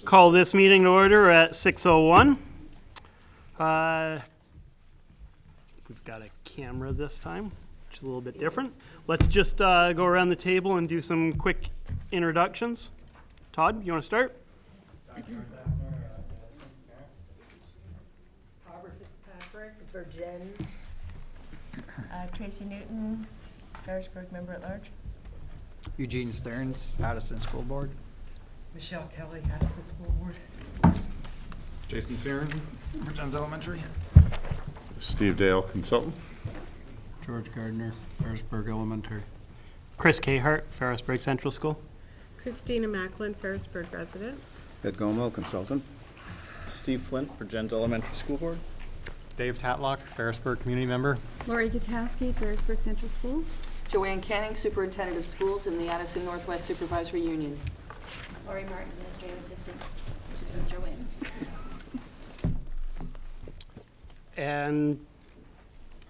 Call this meeting to order at 6:01. We've got a camera this time, which is a little bit different. Let's just go around the table and do some quick introductions. Todd, you want to start? Barbara Fitzpatrick, Virgins. Tracy Newton, Ferrisburg member at large. Eugene Stearns, Addison School Board. Michelle Kelly, Addison School Board. Jason Farron, Virgins Elementary. Steve Dale, consultant. George Gardner, Ferrisburg Elementary. Chris Cahart, Ferrisburg Central School. Christina Macklin, Ferrisburg resident. Ed Gomo, consultant. Steve Flint, Virgins Elementary School Board. Dave Tatlock, Ferrisburg community member. Lori Gutowski, Ferrisburg Central School. Joanne Canning, Superintendent of Schools in the Addison Northwest Supervisory Union. Lori Martin, administrative assistant. Joanne. And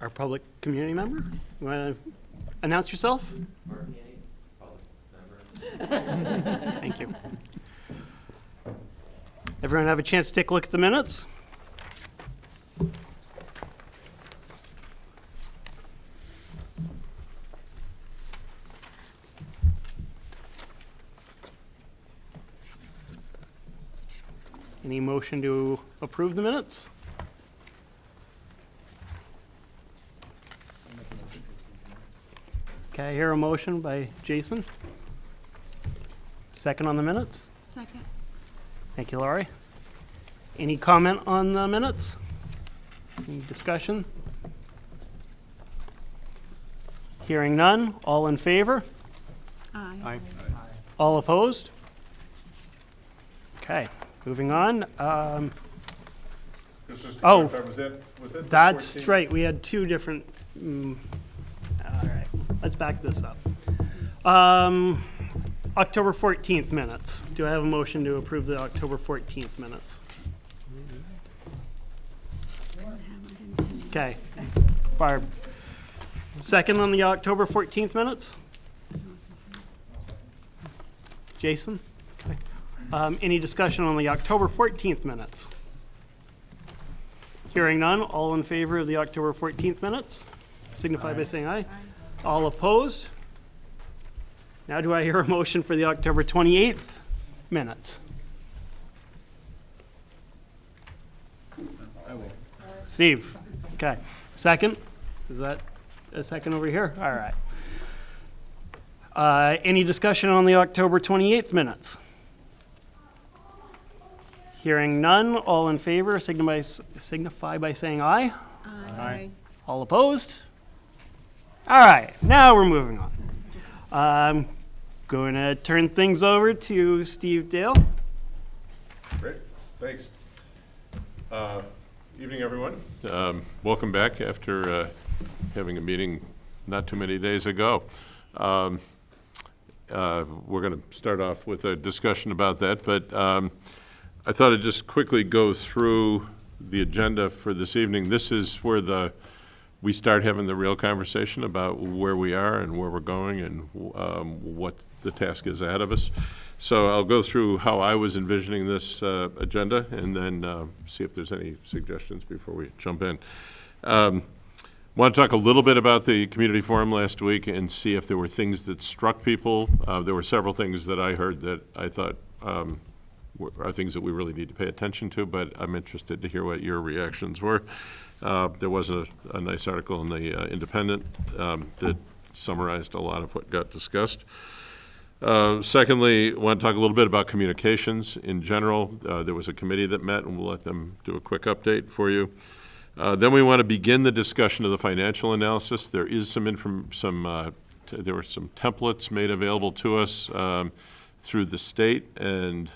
our public community member. You want to announce yourself? Thank you. Everyone have a chance to take a look at the minutes? Any motion to approve the minutes? Okay, I hear a motion by Jason. Second on the minutes? Second. Thank you, Laurie. Any comment on the minutes? Any discussion? Hearing none, all in favor? Aye. All opposed? Okay, moving on. Just to Oh, clarify, was that That's 14? right, we had two different, all right, let's back this up. October 14th minutes. Do I have a motion to approve the October 14th minutes? Okay, Barb. Second on the October 14th minutes? Jason? Okay. Any discussion on the October 14th minutes? Hearing none, all in favor of the October 14th minutes? Signify by saying aye. All opposed? Now do I hear a motion for the October 28th minutes? I will. Steve, okay. Second? Is that a second over here? All right. Any discussion on the October 28th minutes? Hearing none, all in favor, signify by saying aye. Aye. All opposed? All right, now we're moving on. I'm going to turn things over to Steve Dale. Great, thanks. Evening, everyone. Welcome back after having a meeting not too many days ago. We're going to start off with a discussion about that, but I thought I'd just quickly go through the agenda for this evening. This is where we start having the real conversation about where we are and where we're going and what the task is ahead of us. So I'll go through how I was envisioning this agenda and then see if there's any suggestions before we jump in. Want to talk a little bit about the community forum last week and see if there were things that struck people. There were several things that I heard that I thought are things that we really need to pay attention to, but I'm interested to hear what your reactions were. There was a nice article in the Independent that summarized a lot of what got discussed. Secondly, I want to talk a little bit about communications in general. There was a committee that met, and we'll let them do a quick update for you. Then we want to begin the discussion of the financial analysis. There is there were some templates made available to us through the state, and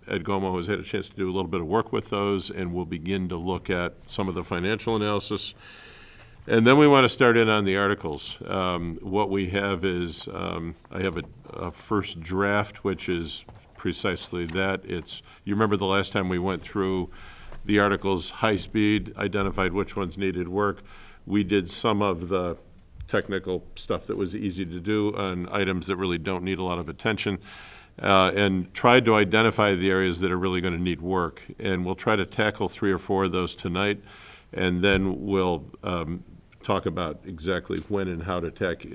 Ed Gomo has had a chance to do a little bit of work with those, and we'll begin to look at some of the financial analysis. And then we want to start in on the articles. What we have is, I have a first draft, which is precisely that. You remember the last time we went through the articles high speed, identified which ones needed work. We did some of the technical stuff that was easy to do on items that really don't need a lot of attention. and tried to identify the areas that are really going to need work. And we'll try to tackle 3 or 4 of those tonight, and then we'll talk about exactly when and how to attack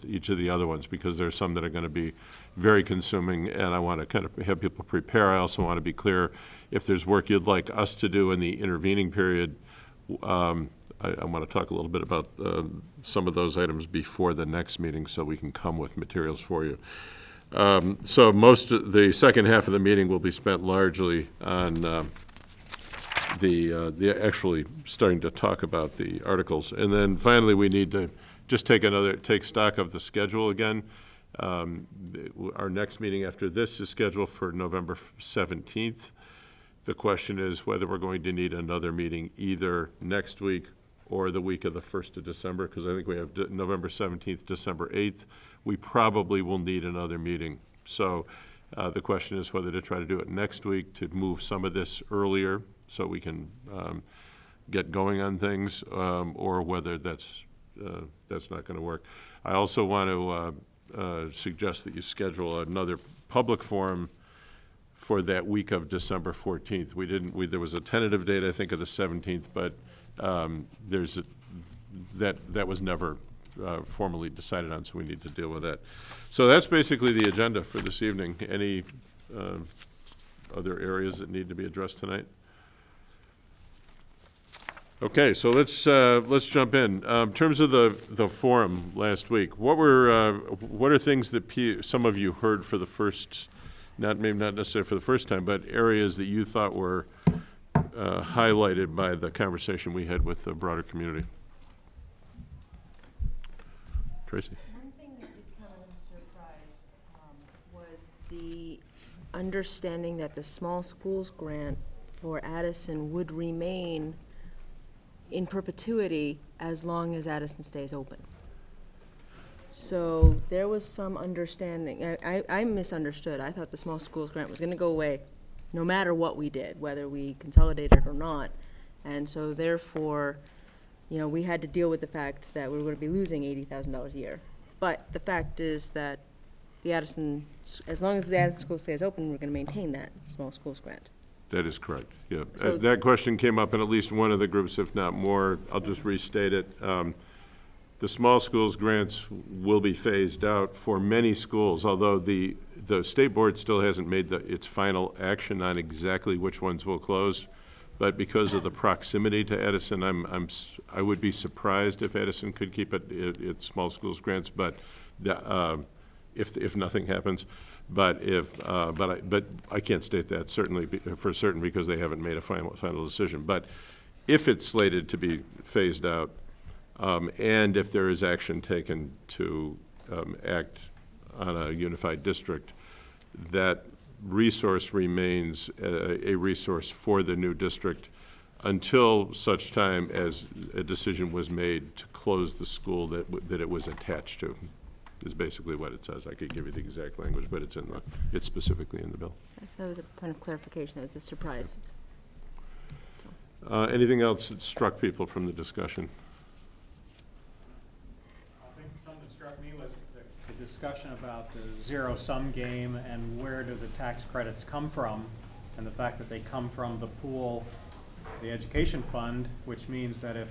each of the other ones, because there are some that are going to be very consuming, and I want to kind of have people prepare. I also want to be clear, if there's work you'd like us to do in the intervening period, I want to talk a little bit about some of those items before the next meeting so we can come with materials for you. So most of the second half of the meeting will be spent largely on the actually starting to talk about the articles. And then finally, we need to just take stock of the schedule again. Our next meeting after this is scheduled for November 17th. The question is whether we're going to need another meeting either next week or the week of the 1st of December, because I think we have November 17th, December 8th. We probably will need another meeting. So the question is whether to try to do it next week to move some of this earlier so we can get going on things, or whether that's not going to work. I also want to suggest that you schedule another public forum for that week of December 14th. There was a tentative date, I think, of the 17th, but that was never formally decided on, so we need to deal with that. So that's basically the agenda for this evening. Any other areas that need to be addressed tonight? Okay, so let's jump in. In terms of the forum last week, what are things that some of you heard for the first, maybe not necessarily for the first time, but areas that you thought were highlighted by the conversation we had with the broader community? Tracy? One thing that did come as a surprise was the understanding that the small schools grant for Addison would remain in perpetuity as long as Addison stays open. So there was some understanding. I misunderstood. I thought the small schools grant was going to go away no matter what we did, whether we consolidated or not. And so therefore, we had to deal with the fact that we were going to be losing $80,000 a year. But the fact is that as long as the Addison school stays open, we're going to maintain that small schools grant. That is correct, yeah. So that question came up in at least one of the groups, if not more. I'll just restate it. The small schools grants will be phased out for many schools, although the state board still hasn't made its final action on exactly which ones will close. But because of the proximity to Edison, I would be surprised if Edison could keep its small schools grants, but if nothing happens. But I can't state that certainly for certain because they haven't made a final decision. But if it's slated to be phased out, and if there is action taken to act on a unified district, that resource remains a resource for the new district until such time as a decision was made to close the school that it was attached to, is basically what it says. I could give you the exact language, but it's specifically in the bill. So that was a point of clarification. That was a surprise. Anything else that struck people from the discussion? I think something that struck me was the discussion about the zero-sum game and where do the tax credits come from, and the fact that they come from the pool, the education fund, which means that if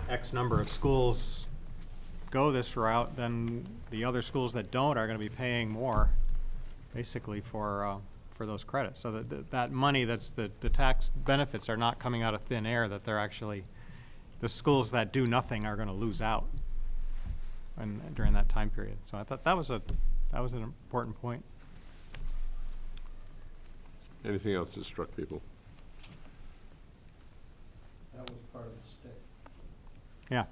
X number of schools go this route, then the other schools that don't are going to be paying more, basically, for those credits. So that money, that's the tax benefits are not coming out of thin air, that they're actually, the schools that do nothing are going to lose out during that time period. So I thought that was an important point. Anything else that struck people? That was part of the stick. Yeah.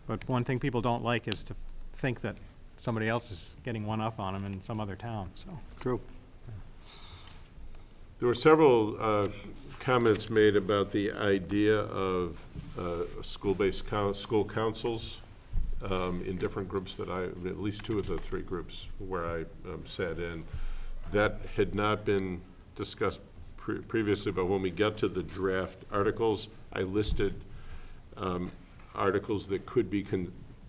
But one thing people don't like is to think that somebody else is getting one up on them in some other town, so. True. There were several comments made about the idea of school-based school councils in different groups at least 2 of the 3 groups where I sat in. That had not been discussed previously, but when we got to the draft articles, I listed articles that could be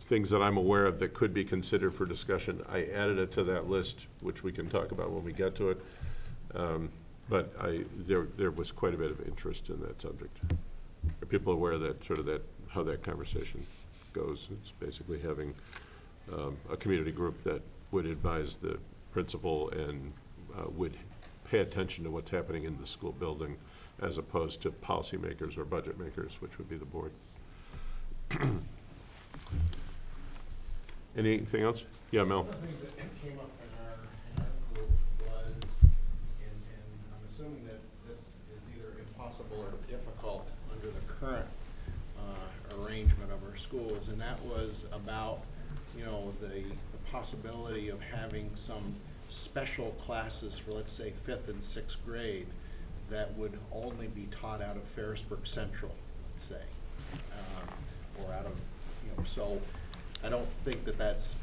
things that I'm aware of that could be considered for discussion. I added it to that list, which we can talk about when we get to it. But there was quite a bit of interest in that subject. Are people aware that how that conversation goes? It's basically having a community group that would advise the principal and would pay attention to what's happening in the school building as opposed to policymakers or budget makers, which would be the board. Anything else? Yeah, Mel. One of the things that came up in our group was, and I'm assuming that this is either impossible or difficult under the current arrangement of our schools, and that was about, you know, the possibility of having some special classes for, let's say, 5th and 6th grade that would only be taught out of Ferrisburg Central, let's say, or out of, you know, so I don't think that that's,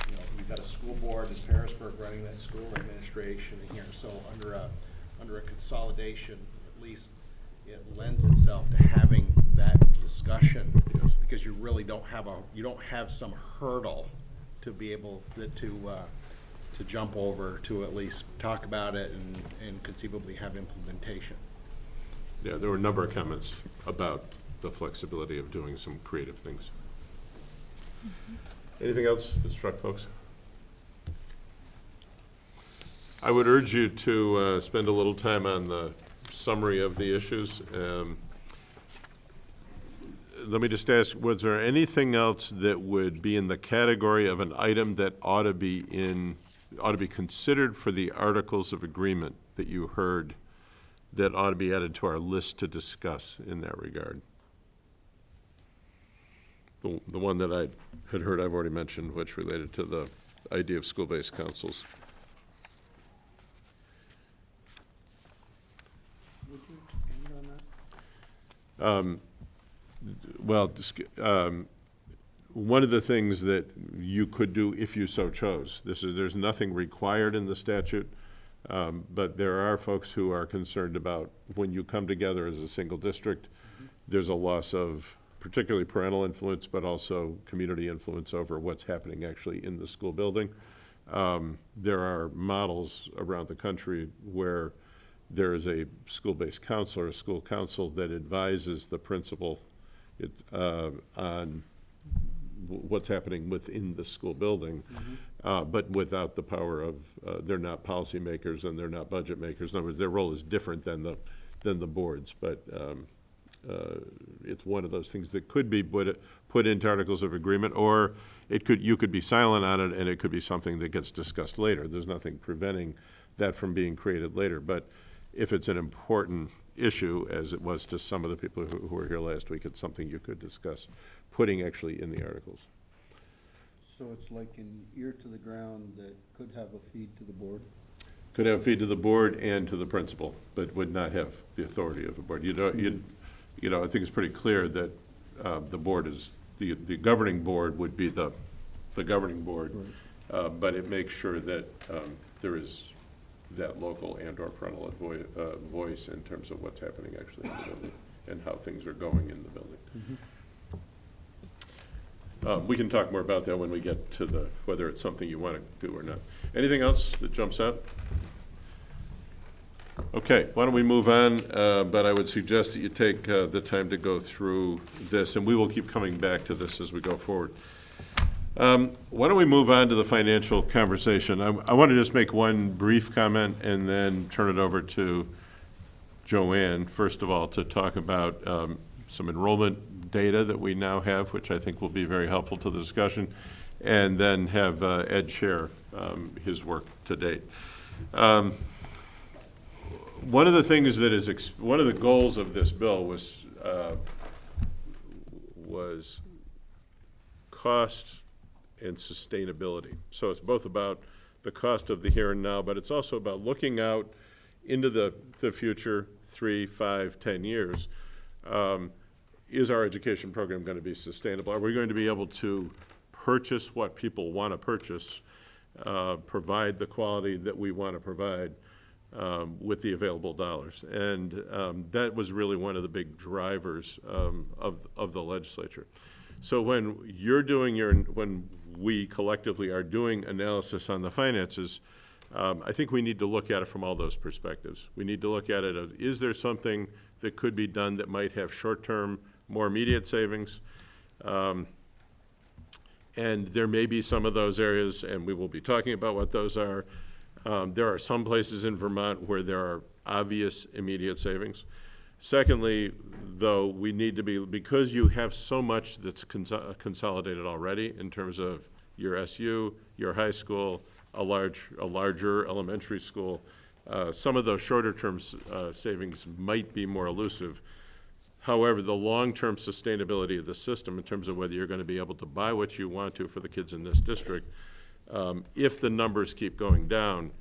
you know, we've got a school board in Ferrisburg running that school administration in here, so under a consolidation, at least it lends itself to having that discussion, because you really don't have some hurdle to be able to jump over to at least talk about it and conceivably have implementation. Yeah, there were a number of comments about the flexibility of doing some creative things. Anything else that struck folks? I would urge you to spend a little time on the summary of the issues. Let me just ask, was there anything else that would be in the category of an item that ought to be considered for the Articles of Agreement that you heard that ought to be added to our list to discuss in that regard? The one that I had heard I've already mentioned, which related to the idea of school-based councils. Would you expand on that? Well, one of the things that you could do if you so chose, there's nothing required in the statute, but there are folks who are concerned about when you come together as a single district, there's a loss of particularly parental influence, but also community influence over what's happening actually in the school building. There are models around the country where there is a school-based counselor, a school council that advises the principal on what's happening within the school building, but without the power of, they're not policymakers and they're not budget makers. In other words, their role is different than the boards, but it's one of those things that could be put into Articles of Agreement, or you could be silent on it and it could be something that gets discussed later. There's nothing preventing that from being created later, but if it's an important issue, as it was to some of the people who were here last week, it's something you could discuss putting actually in the articles. So it's like an ear to the ground that could have a feed to the board? Could have a feed to the board and to the principal, but would not have the authority of the board. I think it's pretty clear that the board is, the governing board would be the governing board, right. But it makes sure that there is that local and or parental voice in terms of what's happening actually in the building and how things are going in the building. We can talk more about that when we get to whether it's something you want to do or not. Anything else that jumps out? Okay, why don't we move on, but I would suggest that you take the time to go through this, and we will keep coming back to this as we go forward. Why don't we move on to the financial conversation? I want to just make one brief comment and then turn it over to Joanne, first of all, to talk about some enrollment data that we now have, which I think will be very helpful to the discussion, and then have Ed share his work to date. One of the things that is, one of the goals of this bill was cost and sustainability. So it's both about the cost of the here and now, but it's also about looking out into the future, 3, 5, 10 years. Is our education program going to be sustainable? Are we going to be able to purchase what people want to purchase, provide the quality that we want to provide with the available dollars? And that was really one of the big drivers of the legislature. So when we collectively are doing analysis on the finances, I think we need to look at it from all those perspectives. We need to look at it as, is there something that could be done that might have short-term, more immediate savings? And there may be some of those areas, and we will be talking about what those are. There are some places in Vermont where there are obvious immediate savings. Secondly, though, we need to be, because you have so much that's consolidated already in terms of your SU, your high school, a larger elementary school, some of those shorter-term savings might be more elusive. However, the long-term sustainability of the system in terms of whether you're going to be able to buy what you want to for the kids in this district, if the numbers keep going down,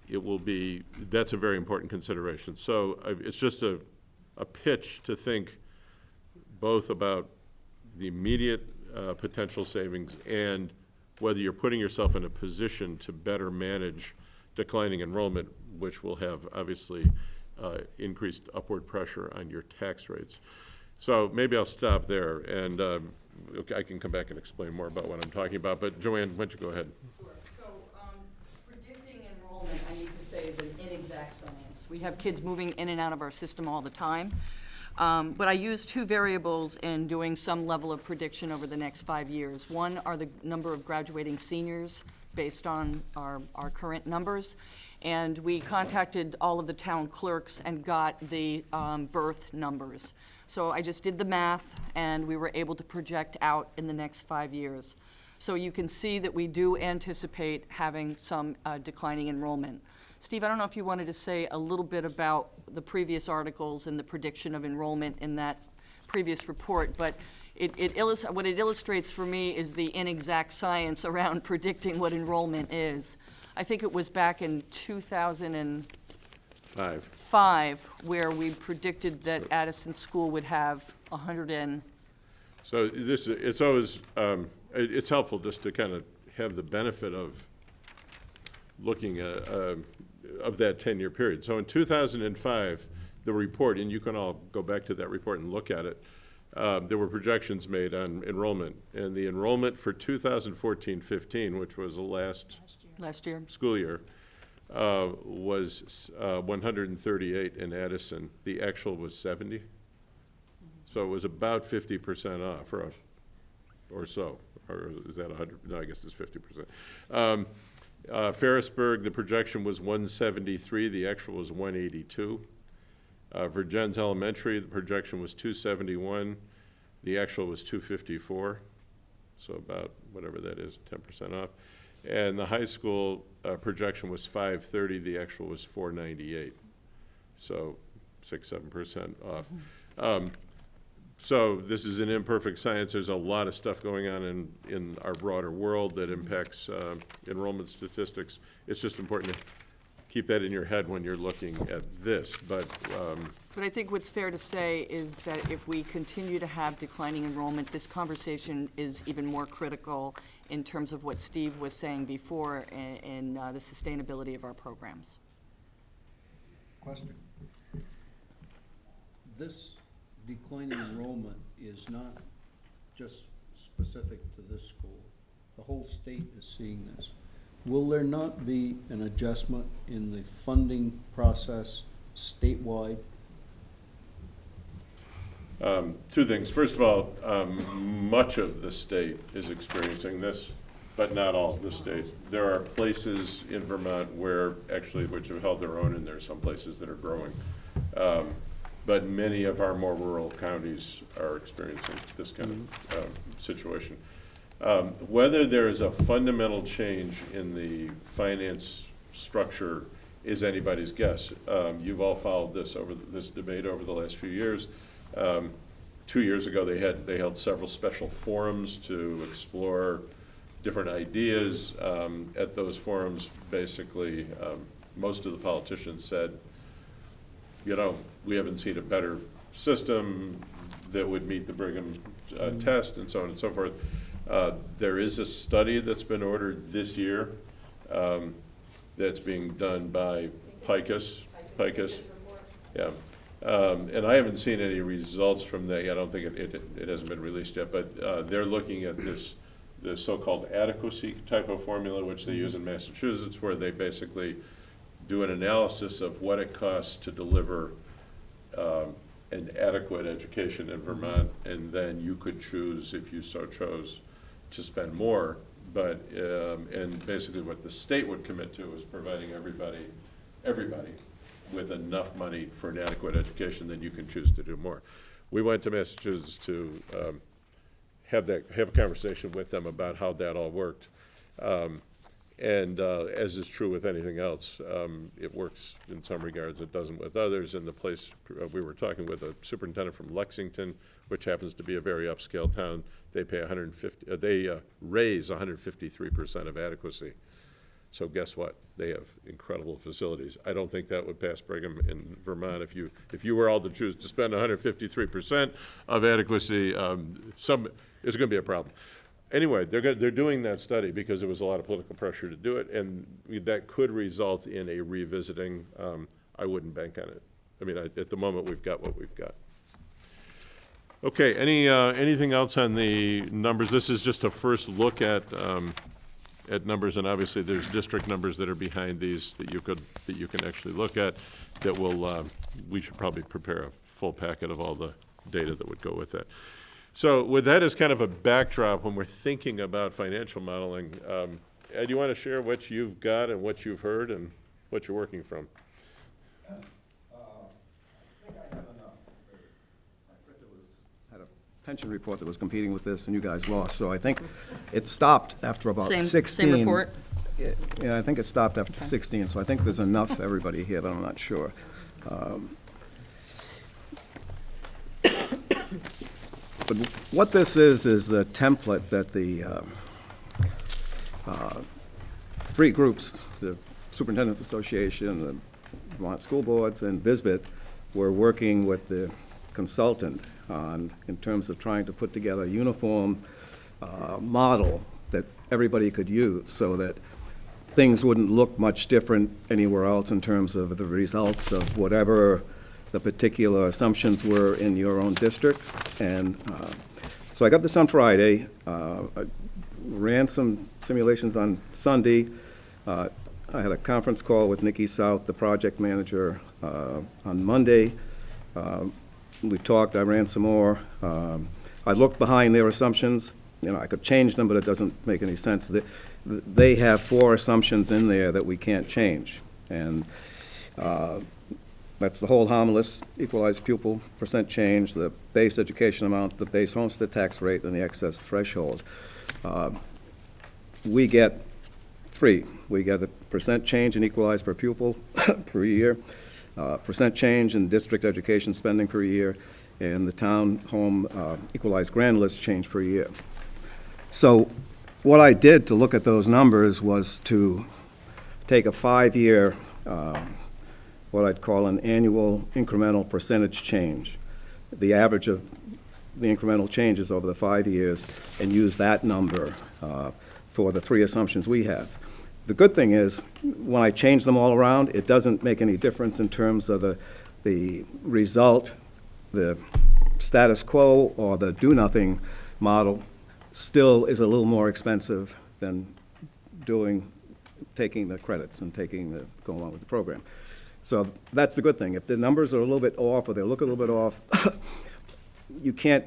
that's a very important consideration. So it's just a pitch to think both about the immediate potential savings and whether you're putting yourself in a position to better manage declining enrollment, which will have obviously increased upward pressure on your tax rates. So maybe I'll stop there, and I can come back and explain more about what I'm talking about. But Joanne, why don't you go ahead? Sure. So predicting enrollment, I need to say, is an inexact science. We have kids moving in and out of our system all the time. But I use two variables in doing some level of prediction over the next 5 years. One are the number of graduating seniors based on our current numbers. And we contacted all of the town clerks and got the birth numbers. So I just did the math, and we were able to project out in the next 5 years. So you can see that we do anticipate having some declining enrollment. Steve, I don't know if you wanted to say a little bit about the previous articles and the prediction of enrollment in that previous report, but what it illustrates for me is the inexact science around predicting what enrollment is. I think it was back in 2005 where we predicted that Addison School would have 100 and... So it's always, it's helpful just to kind of have the benefit of looking at, of that 10-year period. So in 2005, the report, and you can all go back to that report and look at it, there were projections made on enrollment. And the enrollment for 2014-15, which was the last year school year, was 138 in Addison. The actual was 70. So it was about 50% off, or so. Or is that 100? No, I guess it's 50%. Ferrisburg, the projection was 173. The actual was 182. Virgins Elementary, the projection was 271. The actual was 254. So about whatever that is, 10% off. And the high school projection was 530. The actual was 498. So 6-7% off. So this is an imperfect science. There's a lot of stuff going on in our broader world that impacts enrollment statistics. It's just important to keep that in your head when you're looking at this. But I think what's fair to say is that if we continue to have declining enrollment, this conversation is even more critical in terms of what Steve was saying before in the sustainability of our programs. Question. This declining enrollment is not just specific to this school. The whole state is seeing this. Will there not be an adjustment in the funding process statewide? Two things. First of all, much of the state is experiencing this, but not all of the state. There are places in Vermont which have held their own, and there are some places that are growing. But many of our more rural counties are experiencing this kind of situation. Whether there is a fundamental change in the finance structure is anybody's guess. You've all followed this debate over the last few years. 2 years ago, they held several special forums to explore different ideas. At those forums, basically, most of the politicians said, we haven't seen a better system that would meet the Brigham test, and so on and so forth. There is a study that's been ordered this year that's being done by Picus. Yeah. And I haven't seen any results from that. I don't think it hasn't been released yet, but they're looking at the so-called adequacy type of formula, which they use in Massachusetts, where they basically do an analysis of what it costs to deliver an adequate education in Vermont, and then you could choose, if you so chose, to spend more. But, and basically what the state would commit to is providing everybody with enough money for an adequate education, then you can choose to do more. We went to Massachusetts to have a conversation with them about how that all worked. And as is true with anything else, it works in some regards, it doesn't with others. In the place, we were talking with a superintendent from Lexington, which happens to be a very upscale town. They pay they raise 153% of adequacy. So guess what? They have incredible facilities. I don't think that would pass Brigham in Vermont. If you were all to choose to spend 153% of adequacy, it's going to be a problem. Anyway, they're doing that study because there was a lot of political pressure to do it, and that could result in a revisiting. I wouldn't bank on it. I mean, at the moment, we've got what we've got. Okay, anything else on the numbers? This is just a first look at numbers, and obviously there's district numbers that are behind these that you can actually look at. That will we should probably prepare a full packet of all the data that would go with that. So with that as kind of a backdrop, when we're thinking about financial modeling, Ed, you want to share what you've got and what you've heard and what you're working from? I think I have enough. My printer had a pension report that was competing with this, and you guys lost. So I think it stopped after about 16. Same report? Yeah, I think it stopped after 16. So I think there's enough for everybody here, but I'm not sure. But what this is the template that the three groups, the Superintendent's Association, the Vermont School Boards, and VSBIT, were working with the consultant on in terms of trying to put together a uniform model that everybody could use so that things wouldn't look much different anywhere else in terms of the results of whatever the particular assumptions were in your own district. And so I got this on Friday. I ran some simulations on Sunday. I had a conference call with Nikki South, the project manager, on Monday. We talked, I ran some more. I looked behind their assumptions. You know, I could change them, but it doesn't make any sense. They have 4 assumptions in there that we can't change. And that's the whole harmless, equalized pupil percent change, the base education amount, the base homestead tax rate, and the excess threshold. We get 3. We get the percent change in equalized per pupil per year, percent change in district education spending per year, and the town home equalized grand list change per year. So what I did to look at those numbers was to take a 5-year what I'd call an annual incremental percentage change, the average of the incremental changes over the 5 years, and use that number for the 3 assumptions we have. The good thing is, when I change them all around, it doesn't make any difference in terms of the result. The status quo or the do-nothing model still is a little more expensive than taking the credits and going along with the program. So that's the good thing. If the numbers are a little bit off or they look a little bit off, you can't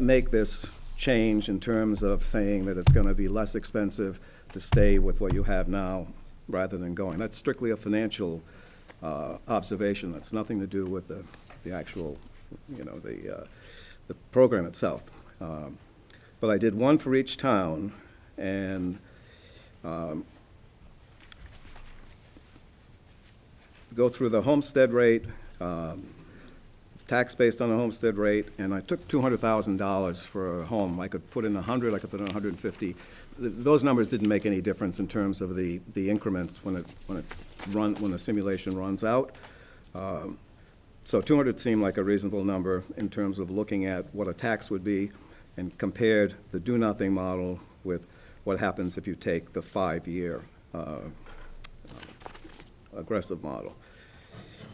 make this change in terms of saying that it's going to be less expensive to stay with what you have now rather than going. That's strictly a financial observation. That's nothing to do with the actual, the program itself. But I did one for each town, and go through the homestead rate, tax based on the homestead rate, and I took $200,000 for a home. I could put in 100, I could put in 150. Those numbers didn't make any difference in terms of the increments when the simulation runs out. So 200 seemed like a reasonable number in terms of looking at what a tax would be, and compared the do-nothing model with what happens if you take the 5-year aggressive model.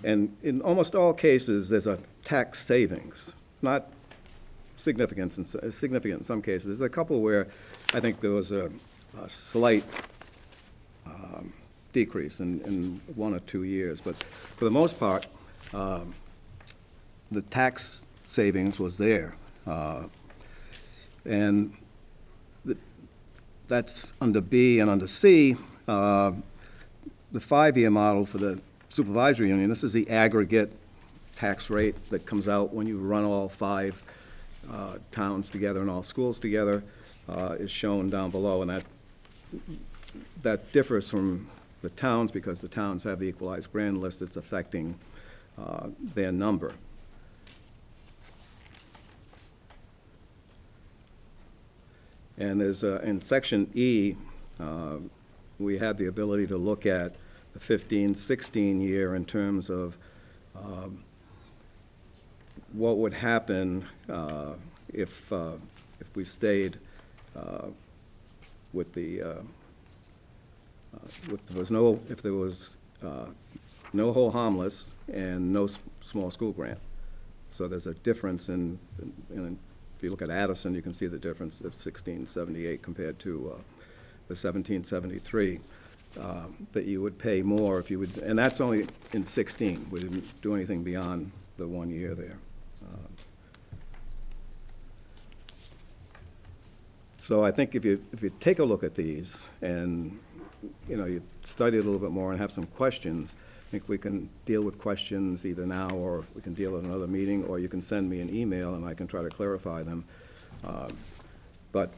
And in almost all cases, there's a tax savings, not significant in some cases. There's a couple where I think there was a slight decrease in 1 or 2 years. But for the most part, the tax savings was there. And that's under B, and under C, the 5-year model for the supervisory union, this is the aggregate tax rate that comes out when you run all 5 towns together and all schools together, is shown down below, and that differs from the towns because the towns have the equalized grand list that's affecting their number. And there's, in section E, we had the ability to look at the 15-16 year in terms of what would happen if we stayed with the if there was no whole harmless and no small school grant. So there's a difference in if you look at Addison, you can see the difference of 1678 compared to the 1773, that you would pay more if you would, and that's only in 16. We didn't do anything beyond the 1 year there. So I think if you take a look at these and you study it a little bit more and have some questions, I think we can deal with questions either now or we can deal at another meeting, or you can send me an email and I can try to clarify them. But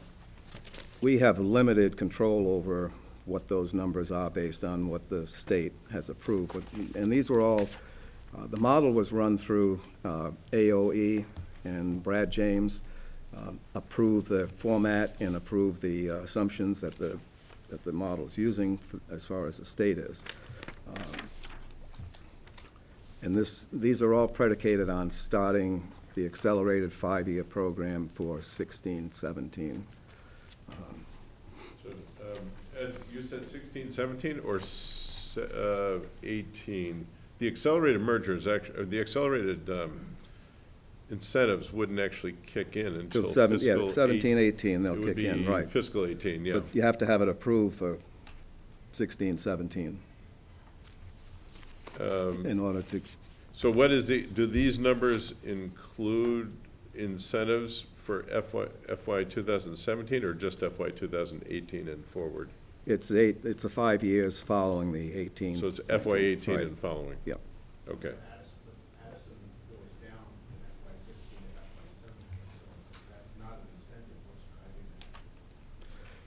we have limited control over what those numbers are based on what the state has approved. And these were all, the model was run through AOE, and Brad James approved the format and approved the assumptions that the model is using as far as the state is. And these are all predicated on starting the accelerated 5-year program for 16-17. Ed, you said 16-17 or 18? The accelerated mergers, actually, or the accelerated incentives wouldn't actually kick in until fiscal 17-18 they'll kick in, right. Fiscal 18, yeah. But you have to have it approved for 16-17. In order to. So what is do these numbers include incentives for FY 2017 or just FY 2018 and forward? It's the 5 years following the 18. So it's FY 18 right. and following? Yep. Okay. Addison goes down in FY 16 and FY 17, so that's not an incentive, what's driving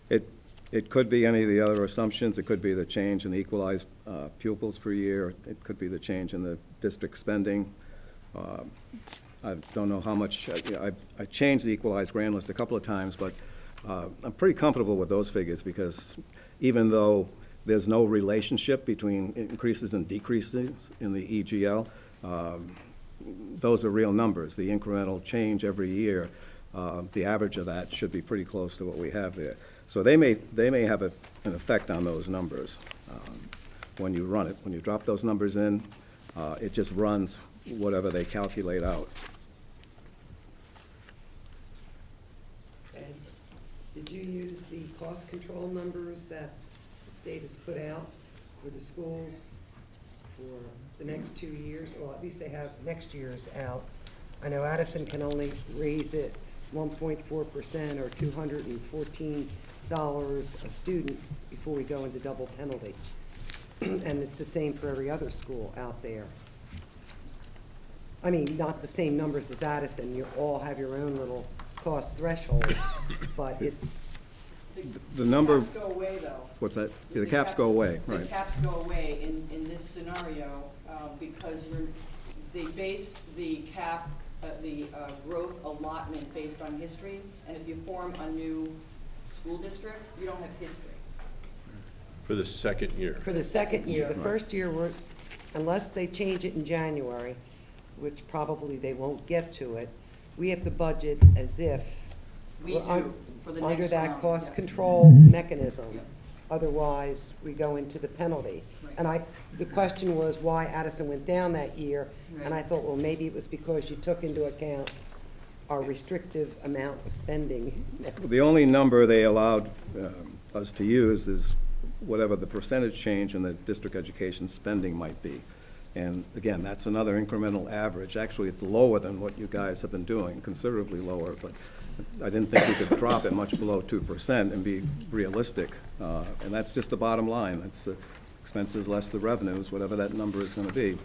that? It could be any of the other assumptions. It could be the change in the equalized pupils per year. It could be the change in the district spending. I don't know how much, I changed the equalized grand list a couple of times, but I'm pretty comfortable with those figures because even though there's no relationship between increases and decreases in the EGL, those are real numbers. The incremental change every year, the average of that should be pretty close to what we have there. So they may have an effect on those numbers when you run it. When you drop those numbers in, it just runs whatever they calculate out. And did you use the cost control numbers that the state has put out for the schools for the next 2 years? Or at least they have next year's out. I know Addison can only raise it 1.4% or $214 a student before we go into double penalty. And it's the same for every other school out there. I mean, not the same numbers as Addison. You all have your own little cost threshold, but it's. The number. The caps go away, though. What's that? Yeah, the caps go away, right. The caps go away in this scenario because they based the cap, the growth allotment based on history, and if you form a new school district, you don't have history. For the second year? For the second year. The first year, unless they change it in January, which probably they won't get to it, we have to budget as if We we're do, for the next under that round, cost yes. control mechanism. Yep. otherwise we go into the penalty. And the question was why Addison went down that year, and I thought, well, maybe it was because you took into account our restrictive amount of spending. The only number they allowed us to use is whatever the percentage change in the district education spending might be. And again, that's another incremental average. Actually, it's lower than what you guys have been doing, considerably lower, but I didn't think we could drop it much below 2% and be realistic. And that's just the bottom line. That's expenses less the revenues, whatever that number is going to be.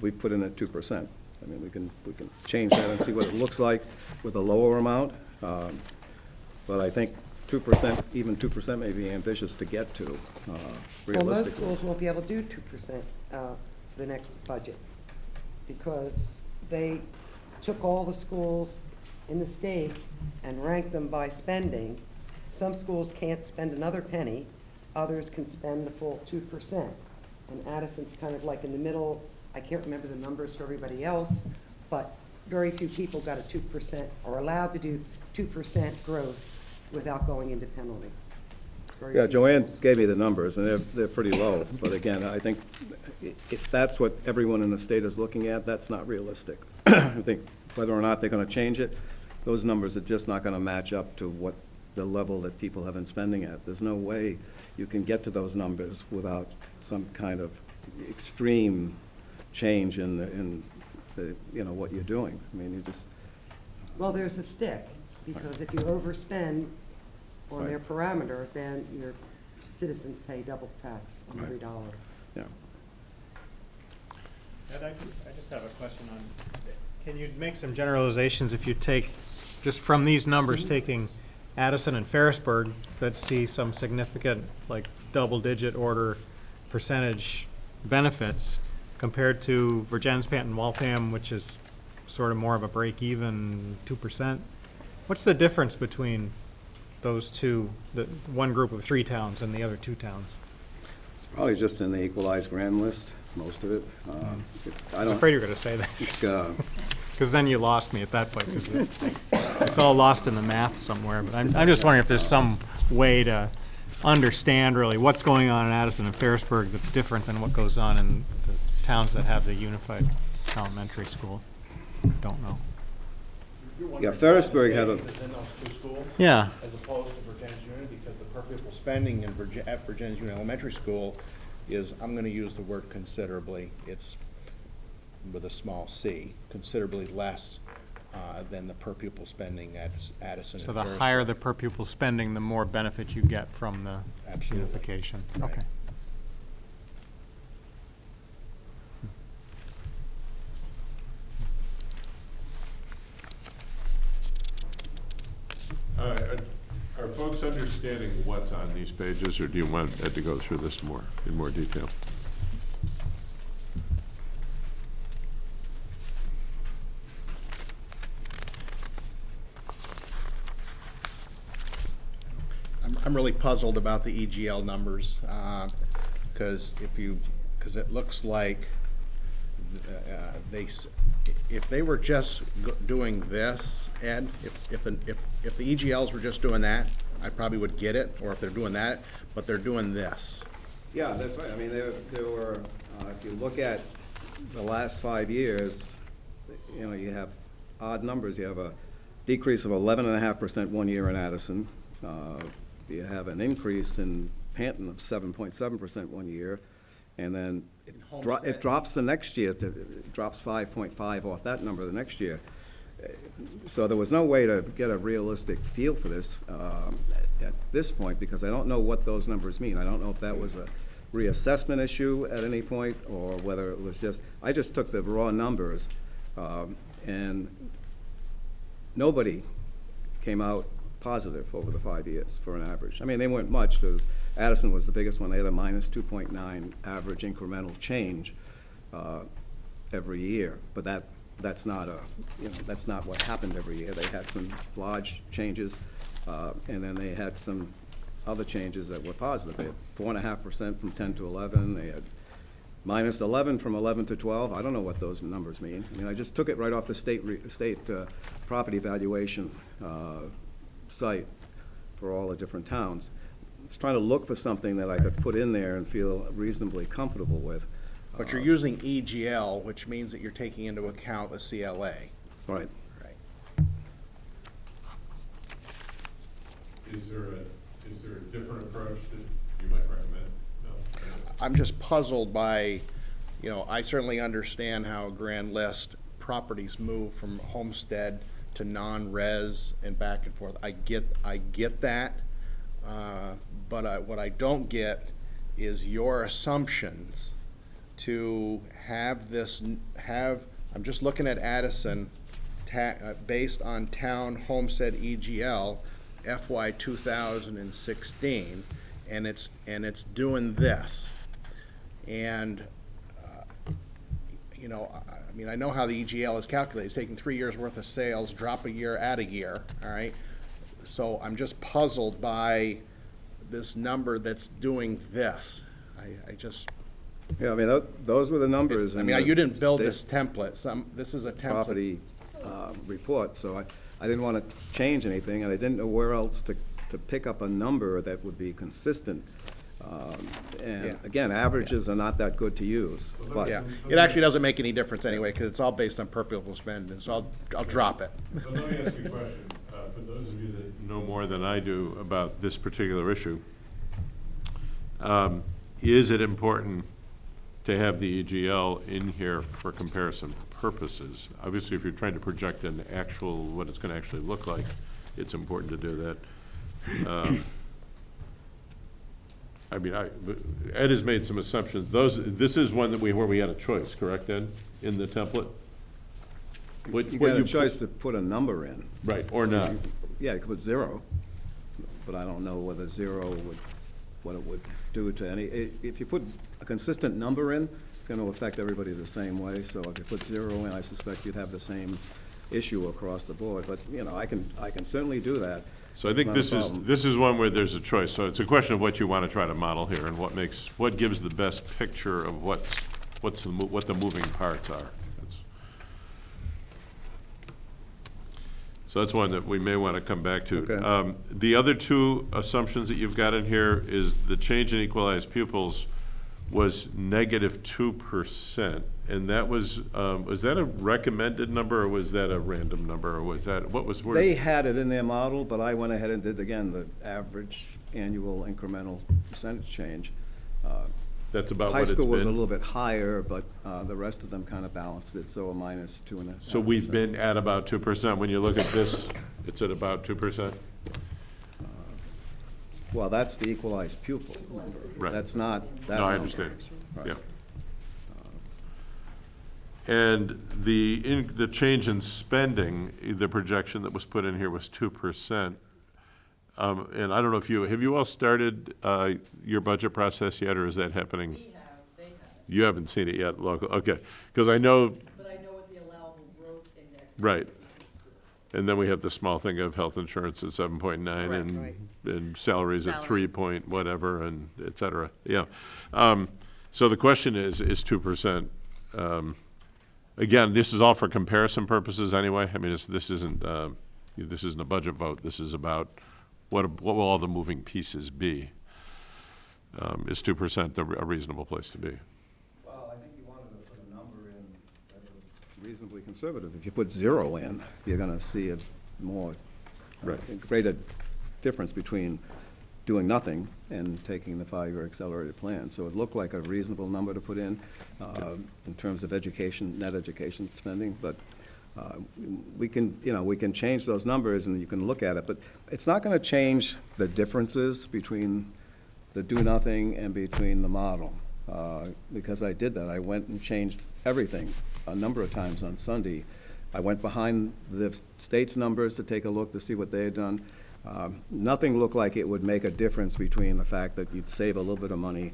We put in at 2%. I mean, we can change that and see what it looks like with a lower amount. But I think 2%, even 2% may be ambitious to get to, realistically. Well, most schools won't be able to do 2% the next budget, because they took all the schools in the state and ranked them by spending. Some schools can't spend another penny, others can spend the full 2%. And Addison's kind of like in the middle. I can't remember the numbers for everybody else, but very few people got a 2%, or allowed to do 2% growth without going into penalty. Very Yeah, few Joanne schools. gave me the numbers, and they're pretty low. But again, I think if that's what everyone in the state is looking at, that's not realistic. I think whether or not they're going to change it, those numbers are just not going to match up to what the level that people have been spending at. There's no way you can get to those numbers without some kind of extreme change in the, you know, what you're doing. I mean, you just, Well, there's a stick, because if you overspend on Right. their parameter, then your citizens pay double tax on every dollar. yeah. Ed, I just have a question on, can you make some generalizations if you take, just from these numbers, taking Addison and Ferrisburg that see some significant, like, double-digit order percentage benefits compared to Virgins, Panton, Waltham, which is sort of more of a break-even 2%? What's the difference between those two, the one group of 3 towns and the other 2 towns? It's probably just in the equalized grand list, most of it. I was afraid you were going to say that, Uh, because then you lost me at that point, because it's all lost in the math somewhere. But I'm just wondering if there's some way to understand really what's going on in Addison and Ferrisburg that's different than what goes on in the towns that have the unified elementary school. Don't know. Yeah, Ferrisburg had a, In those 2 schools? Yeah. As opposed to Virginia's Unity, because the per pupil spending in at Virginia's Unity Elementary School is, I'm gonna use the word considerably, it's with a small c, considerably less than the per pupil spending at Addison and So the Ferrisburg. higher the per pupil spending, the more benefit you get from the Absolutely. unification. Right. Okay. Are folks understanding what's on these pages, or do you want Ed to go through this in more detail? I'm really puzzled about the EGL numbers, because because it looks like if they were just doing this, Ed, if the EGLs were just doing that, I probably would get it, or if they're doing that, but they're doing this. yeah, that's right. I mean, there were, if you look at the last 5 years, you know, you have odd numbers. You have a decrease of 11.5% one year in Addison. You have an increase in Panton of 7.7% one year, and then it drops the next year. It drops 5.5 off that number the next year. So there was no way to get a realistic feel for this at this point, because I don't know what those numbers mean. I don't know if that was a reassessment issue at any point, or whether it was just, I just took the raw numbers, and nobody came out positive over the 5 years for an average. I mean, they weren't much. Addison was the biggest one. They had a minus 2.9 average incremental change every year, but that's not that's not what happened every year. They had some large changes, and then they had some other changes that were positive. They had 4.5% from 10 to 11. They had minus 11 from 11 to 12. I don't know what those numbers mean. I mean, I just took it right off the state property valuation site for all the different towns. was trying to look for something that I could put in there and feel reasonably comfortable with. But you're using EGL, which means that you're taking into account a CLA. Right. Right. Is there a different approach that you might recommend? No? I'm just puzzled by, you know, I certainly understand how Grand List properties move from homestead to non-res and back and forth. I get that, but what I don't get is your assumptions to have this, I'm just looking at Addison, based on town homestead EGL, FY 2016, and it's doing this. And, you know, I mean, I know how the EGL is calculated. It's taking 3 years' worth of sales, drop a year, add a year, all right? So I'm just puzzled by this number that's doing this. I just, Yeah, I mean, those were the numbers. I in mean, the you didn't build state this template. This is a template. property report, so I didn't want to change anything, and I didn't know where else to pick up a number that would be consistent. And Yeah. again, averages are not that good to use, but. Yeah, it actually doesn't make any difference anyway, because it's all based on per pupil spend, and so I'll drop it. But let me ask you a question. For those of you that know more than I do about this particular issue, is it important to have the EGL in here for comparison purposes? Obviously, if you're trying to project an actual, what it's gonna actually look like, it's important to do that. I mean, Ed has made some assumptions. This is one where we had a choice, correct, Ed, in the template? You got a choice to put a number in. Right, or not. Yeah, you could put 0, but I don't know whether 0 would, what it would do to any, if you put a consistent number in, it's gonna affect everybody the same way, so if you put 0 in, I suspect you'd have the same issue across the board, but, you know, I can certainly do that. So I think It's not a problem. this is one where there's a choice. So it's a question of what you want to try to model here and what gives the best picture of what the moving parts are. So that's one that we may want to come back to. Okay. The other two assumptions that you've got in here is the change in equalized pupils was -2%. And that was that a recommended number, or was that a random number, or was that, what was? They had it in their model, but I went ahead and did, again, the average annual incremental percentage change. That's about what High it's school was a been. little bit higher, but the rest of them kind of balanced it, so a -2.5%. So we've been at about 2%. When you look at this, it's at about 2%? Well, that's the equalized pupil number. Right. That's not that No, I number. understand, Right. yeah. And the change in spending, the projection that was put in here was 2%. And I don't know if have you all started your budget process yet, or is that happening? We have, they haven't, You haven't seen it yet, local, okay. Because I know, but I know what the allowable growth index is. Right. for each school. and then we have the small thing of health insurance at 7.9 Correct. and salaries at Salary. 3 point whatever, and et cetera, yeah. So the question is 2%. Again, this is all for comparison purposes anyway. I mean, this isn't a budget vote. This is about what will all the moving pieces be? Is 2% a reasonable place to be? Well, I think you wanted to put a number in that was reasonably conservative. If you put 0 in, you're gonna see a more, greater difference between doing nothing and taking the 5-year accelerated plan. So it looked like a reasonable number to put in terms of education, net education spending, but we can change those numbers and you can look at it, but it's not gonna change the differences between the do-nothing and between the model. Because I did that. I went and changed everything a number of times on Sunday. I went behind the state's numbers to take a look to see what they had done. Nothing looked like it would make a difference between the fact that you'd save a little bit of money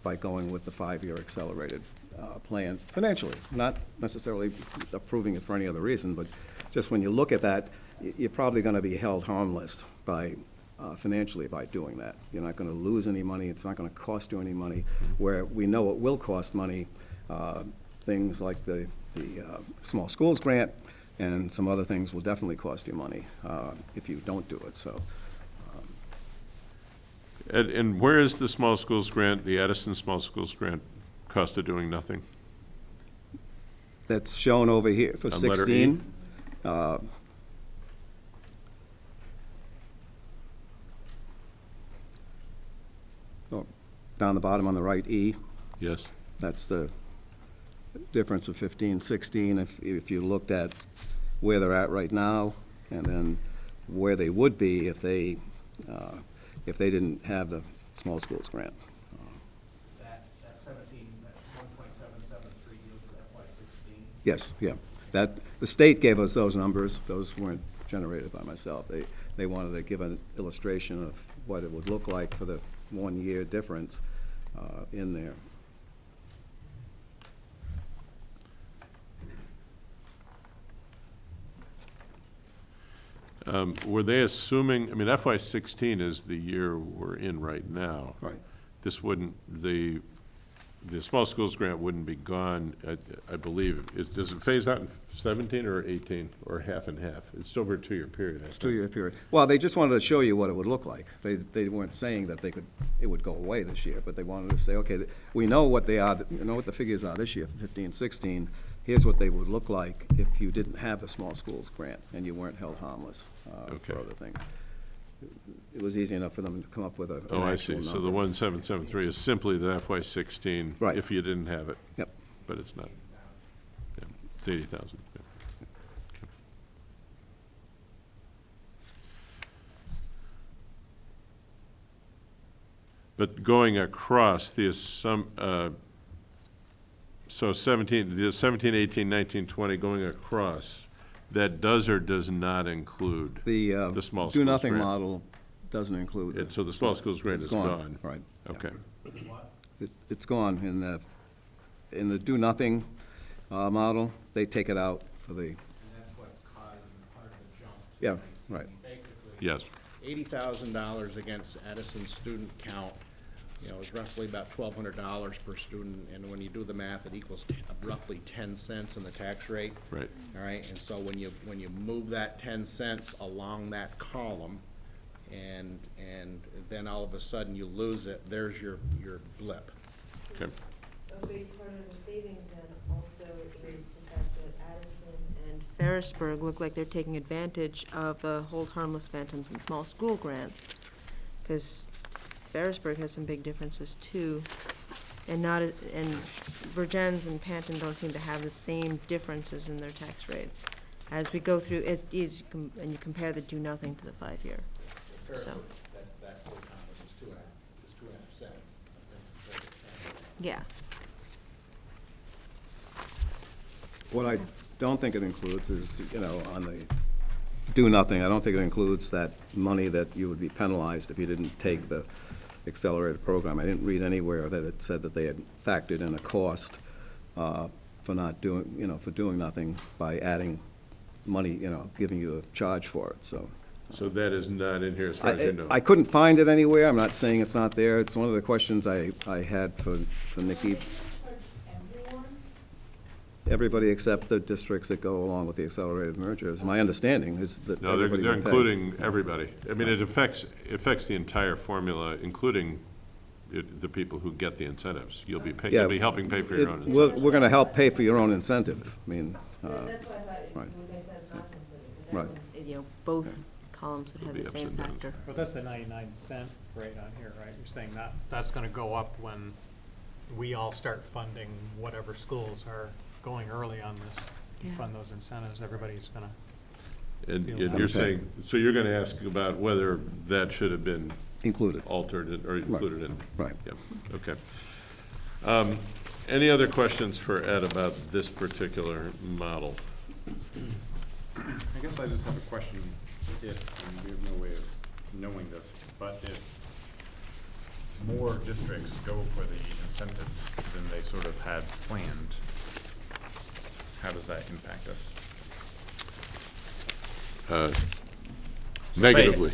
by going with the 5-year accelerated plan financially, not necessarily approving it for any other reason, but just when you look at that, you're probably going to be held harmless by financially by doing that. You're not going to lose any money. It's not going to cost you any money. Where we know it will cost money, things like the small schools grant and some other things will definitely cost you money if you don't do it. So And where is the small schools grant, the Addison Small Schools Grant, cost of doing nothing? That's shown over here for On letter 16. Down the bottom on the right, E, Yes? that's the difference of 15, 16. If you looked at where they're at right now, and then where they would be if they didn't have the small schools grant. That 17, that 1.773 deals with FY16. Yes, yeah. The state gave us those numbers. Those weren't generated by myself. They wanted to give an illustration of what it would look like for the 1 year difference in there. Were they assuming, I mean, FY16 is the year we're in right now. Right. This wouldn't, the small schools grant wouldn't be gone, I believe. Does it phase out in 17 or 18, or half and half? It's over a 2-year period, I It's a think. 2-year period. Well, they just wanted to show you what it would look like. They weren't saying that it would go away this year, but they wanted to say, okay, we know what they are, you know what the figures are this year, for 15, 16. Here's what they would look like if you didn't have the small schools grant and you weren't held harmless Okay. for other things. It was easy enough for them to come up with an Oh, I actual see. So the number. 1773 is simply the FY16. Right. If you didn't have it. Yep. But it's not. Yeah, it's 80,000. Yeah. But going across the so 17, 18, 19, 20, going across, that does or does not include The small schools do-nothing grant? model doesn't include. So the small schools grant It's is gone? Right. Okay. It's gone in the do-nothing model. They take it out for the, And that's what's causing part of the jump. yeah, right. Basically, Yes. $80,000 against Addison's student count, you know, is roughly about $1,200 per student, and when you do the math, it equals roughly 10 cents in the tax rate. Right. All right, and so when you move that 10 cents along that column, and then all of a sudden you lose it, there's your blip. Okay. A big part of the savings then also is the fact that Addison and Ferrisburg look like they're taking advantage of the hold harmless phantoms and small school grants, because Ferrisburg has some big differences too, and Virgins and Panton don't seem to have the same differences in their tax rates as we go through, and you compare the do-nothing to the 5-year. So, That whole conference is 2.5 cents. yeah. What I don't think it includes is, on the do-nothing, I don't think it includes that money that you would be penalized if you didn't take the accelerated program. I didn't read anywhere that it said that they had factored in a cost for not doing, for doing nothing by adding money, giving you a charge for it, so. So that is not in here as far as you know? I couldn't find it anywhere. I'm not saying it's not there. It's one of the questions I had for Nikki. Everybody except the districts that go along with the accelerated mergers. My understanding is that No, everybody they're would pay. including everybody. I mean, it affects the entire formula, including the people who get the incentives. You'll be Yeah. helping pay for your own incentives. We're going to help pay for your own incentive. I mean, That's why I thought it right. would make sense not to include it, because Right. that would, both columns would have Be the ups same and downs. factor. But that's the 99-cent rate on here, right? You're saying that's gonna go up when we all start funding whatever schools are going early on this, to Yeah. fund those incentives, everybody's gonna. And Feel you're that. saying, so you're going to ask about whether that should have been included. altered or included in? Right. Yep, okay. Any other questions for Ed about this particular model? I guess I just have a question, and we have no way of knowing this, but if more districts go for the incentives than they sort of had planned, how does that impact us? Negatively.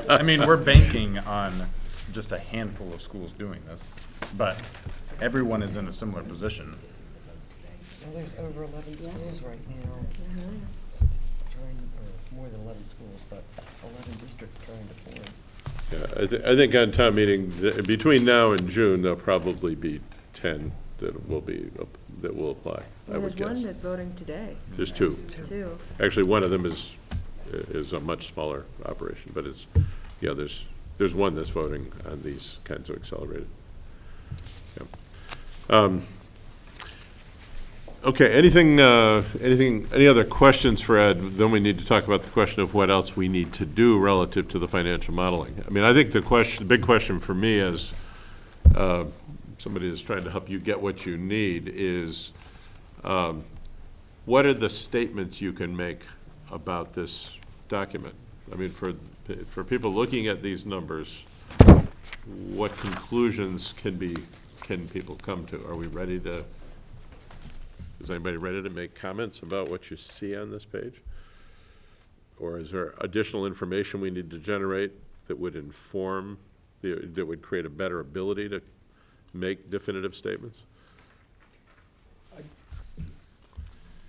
I mean, we're banking on just a handful of schools doing this, but everyone is in a similar position. Well, there's over 11 schools right now, more than 11 schools, but 11 districts trying to form. Yeah, I think on town meeting, between now and June, there'll probably be 10 that will apply, I Well, would there's one guess. that's voting today, There's 2. too. Actually, one of them is a much smaller operation, but it's, yeah, there's one that's voting on these kinds of accelerated. Yeah. Okay, any other questions for Ed? Then we need to talk about the question of what else we need to do relative to the financial modeling. I mean, I think the big question for me as somebody who's trying to help you get what you need is, what are the statements you can make about this document? I mean, for people looking at these numbers, what conclusions can people come to? Are we ready to? Is anybody ready to make comments about what you see on this page? Or is there additional information we need to generate that would inform, that would create a better ability to make definitive statements?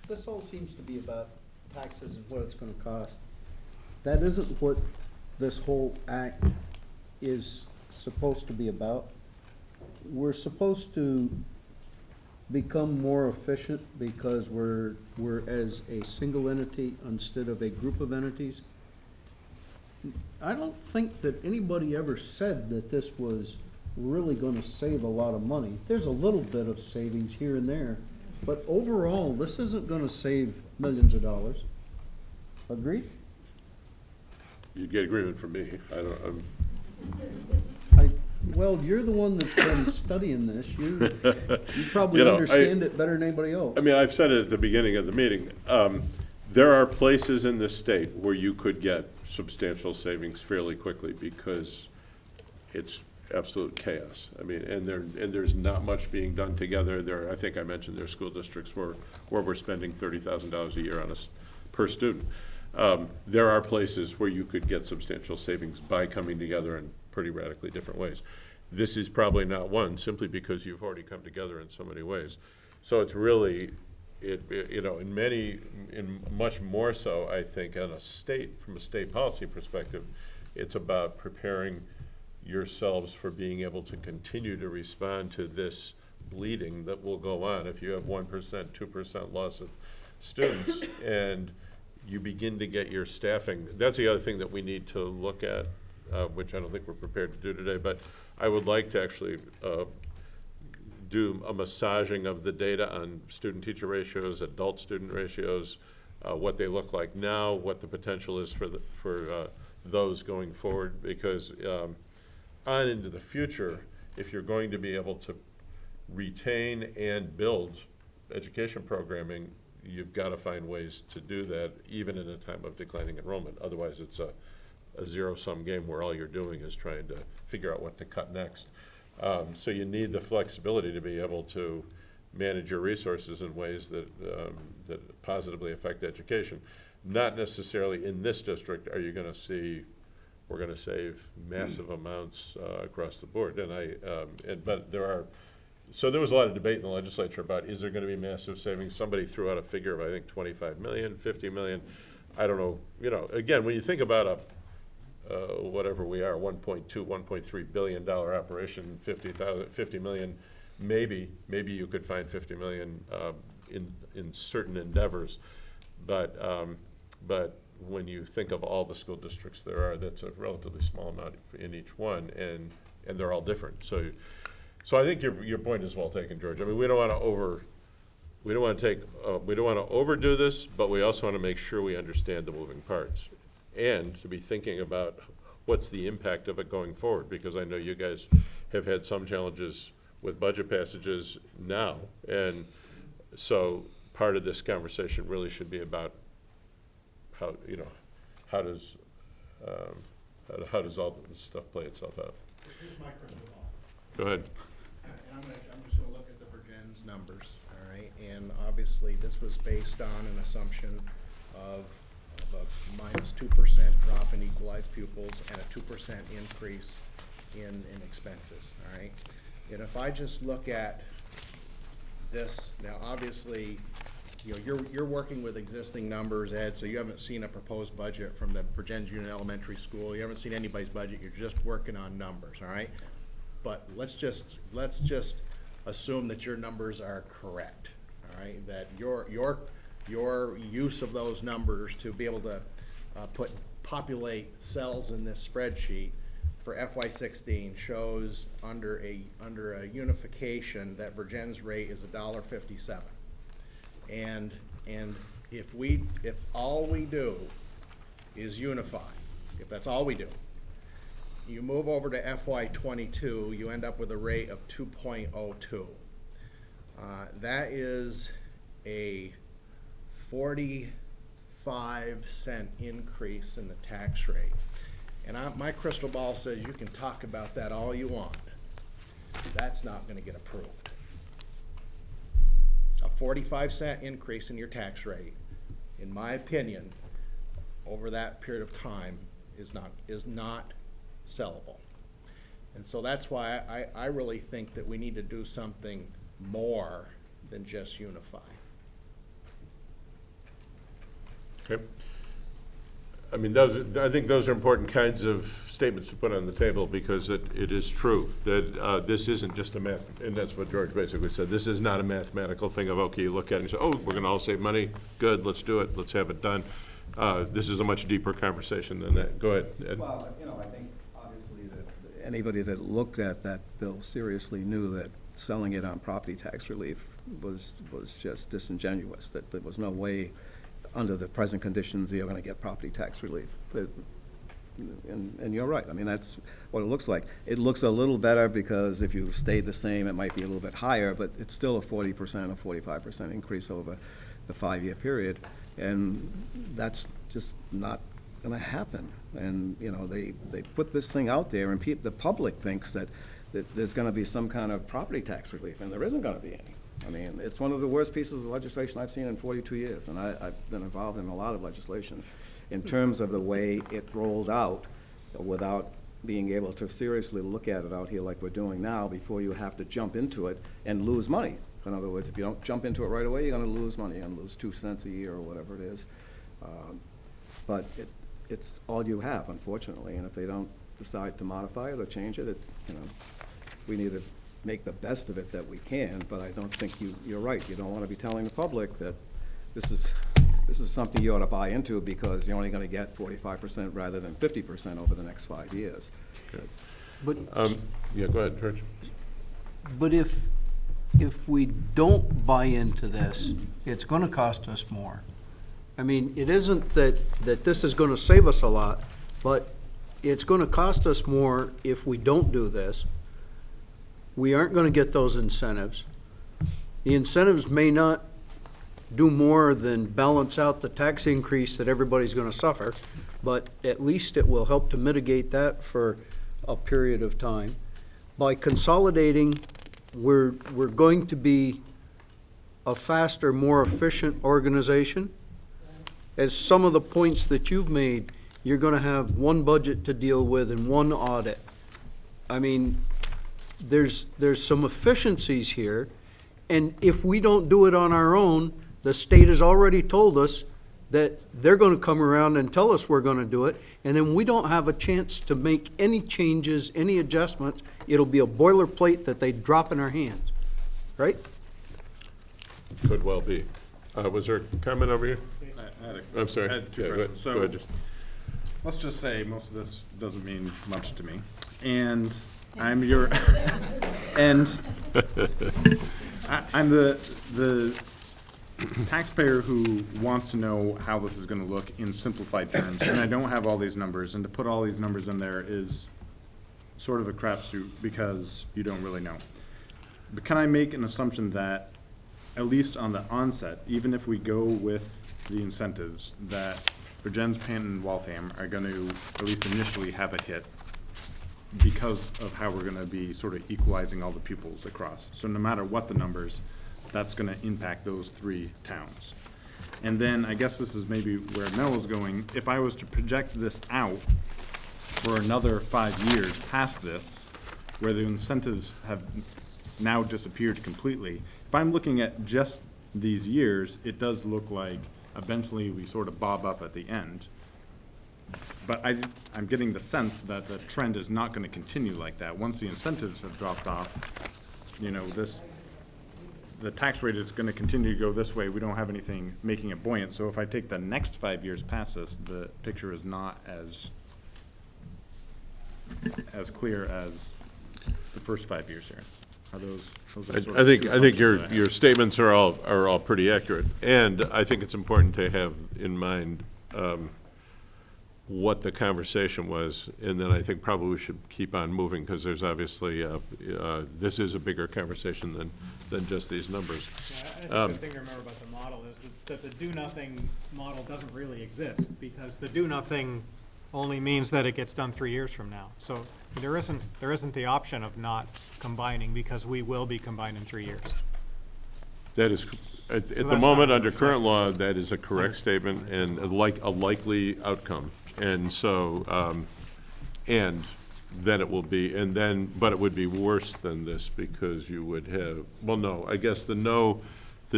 This all seems to be about taxes and what it's gonna cost. That isn't what this whole act is supposed to be about. We're supposed to become more efficient because we're as a single entity instead of a group of entities. I don't think that anybody ever said that this was really gonna save a lot of money. There's a little bit of savings here and there, but overall, this isn't gonna save millions of dollars. Agreed? You'd get agreement from me. Well, you're the one that's been studying this. You probably You know, understand it better than anybody else. I mean, I've said it at the beginning of the meeting. There are places in this state where you could get substantial savings fairly quickly because it's absolute chaos. I mean, and there's not much being done together. I think I mentioned there are school districts where we're spending $30,000 a year on per student. There are places where you could get substantial savings by coming together in pretty radically different ways. This is probably not one, simply because you've already come together in so many ways. So it's really, in much more so, I think, from a state policy perspective, it's about preparing yourselves for being able to continue to respond to this bleeding that will go on if you have 1%, 2% loss of students, and you begin to get your staffing. That's the other thing that we need to look at, which I don't think we're prepared to do today, but I would like to actually do a massaging of the data on student-teacher ratios, adult-student ratios, what they look like now, what the potential is for those going forward, because on into the future, if you're going to be able to retain and build education programming, you've got to find ways to do that, even in a time of declining enrollment. Otherwise, it's a zero-sum game where all you're doing is trying to figure out what to cut next. So you need the flexibility to be able to manage your resources in ways that positively affect education. Not necessarily in this district are you going to see we're going to save massive amounts across the board. But there was a lot of debate in the legislature about, is there going to be massive savings? Somebody threw out a figure of, I think, 25 million, 50 million. I don't know. Again, when you think about whatever we are, $1.2, $1.3 billion operation, 50 million, maybe you could find 50 million in certain endeavors. But when you think of all the school districts there are, that's a relatively small amount in each one, and they're all different. So I think your point is well taken, George. I mean, we don't want to overdo this, but we also want to make sure we understand the moving parts, and to be thinking about what's the impact of it going forward, because I know you guys have had some challenges with budget passages now, and so part of this conversation really should be about how does all this stuff play itself out? Here's my crystal ball. Go ahead. And I'm just gonna look at the Virgin's numbers, all right? And obviously, this was based on an assumption of a minus 2% drop in equalized pupils and a 2% increase in expenses, all right? And if I just look at this, now obviously, you know, you're working with existing numbers, Ed, so you haven't seen a proposed budget from the Virginia Union Elementary School. You haven't seen anybody's budget. You're just working on numbers, all right? But let's just assume that your numbers are correct, all right? That your use of those numbers to be able to populate cells in this spreadsheet for FY16 shows under a unification that Virgin's rate is $1.57. And if all we do is unify, if that's all we do, you move over to FY22, you end up with a rate of 2.02. That is a 45-cent increase in the tax rate. And my crystal ball says you can talk about that all you want. That's not going to get approved. A 45-cent increase in your tax rate, in my opinion, over that period of time is not sellable. And so that's why I really think that we need to do something more than just unify. Okay. I mean, I think those are important kinds of statements to put on the table, because it is true that this isn't just a math, and that's what George basically said. This is not a mathematical thing of, okay, you look at it and say, oh, we're going to all save money. Good, let's do it. Let's have it done. This is a much deeper conversation than that. Go ahead, Ed. Well, you know, I think obviously that anybody that looked at that bill seriously knew that selling it on property tax relief was just disingenuous, that there was no way under the present conditions you're going to get property tax relief. And you're right. I mean, that's what it looks like. It looks a little better because if you stayed the same, it might be a little bit higher, but it's still a 40% or 45% increase over the 5-year period. And that's just not going to happen. And, you know, they put this thing out there, and the public thinks that there's going to be some kind of property tax relief, and there isn't going to be any. I mean, it's one of the worst pieces of legislation I've seen in 42 years, and I've been involved in a lot of legislation in terms of the way it rolled out without being able to seriously look at it out here like we're doing now before you have to jump into it and lose money. In other words, if you don't jump into it right away, you're going to lose money. You're going to lose 2 cents a year or whatever it is. But it's all you have, unfortunately, and if they don't decide to modify it or change it, you know, we need to make the best of it that we can, but I don't think you're right. You don't want to be telling the public that this is something you ought to buy into because you're only going to get 45% rather than 50% over the next 5 years. Okay. But, Yeah, go ahead, George. but if we don't buy into this, it's gonna cost us more. I mean, it isn't that this is gonna save us a lot, but it's gonna cost us more if we don't do this. We aren't gonna get those incentives. The incentives may not do more than balance out the tax increase that everybody's gonna suffer, but at least it will help to mitigate that for a period of time. By consolidating, we're going to be a faster, more efficient organization. As some of the points that you've made, you're gonna have one budget to deal with and one audit. I mean, there's some efficiencies here, and if we don't do it on our own, the state has already told us that they're gonna come around and tell us we're gonna do it, and then we don't have a chance to make any changes, any adjustments. It'll be a boilerplate that they drop in our hands, right? Could well be. Was there a comment over here? I'm sorry. I had two Yeah, questions. go ahead. Let's just say most of this doesn't mean much to me, and I'm your, and I'm the taxpayer who wants to know how this is gonna look in simplified terms, and I don't have all these numbers, and to put all these numbers in there is sort of a crapshoot because you don't really know. But can I make an assumption that, at least on the onset, even if we go with the incentives, that Virgin's, Panton, and Waltham are going to, at least initially, have a hit because of how we're going to be sort of equalizing all the pupils across. So no matter what the numbers, that's going to impact those 3 towns. And then I guess this is maybe where Mel is going. If I was to project this out for another 5 years past this, where the incentives have now disappeared completely, if I'm looking at just these years, it does look like eventually we sort of bob up at the end. But I'm getting the sense that the trend is not gonna continue like that. Once the incentives have dropped off, you know, the tax rate is gonna continue to go this way. We don't have anything making it buoyant. So if I take the next 5 years past this, the picture is not as clear as the first 5 years here. Are those are sort of I think two your assumptions that I have. statements are all pretty accurate, and I think it's important to have in mind what the conversation was, and then I think probably we should keep on moving, because there's obviously this is a bigger conversation than just these numbers. Yeah, I think the thing to remember about the model is that the do-nothing model doesn't really exist, because the do-nothing only means that it gets done 3 years from now. So there isn't the option of not combining, because we will be combined in 3 years. That is, at the that's moment, not under current reflected. law, that is a correct statement and a likely outcome. And so, and then it will be, but it would be worse than this, because you would have, well, no, I guess the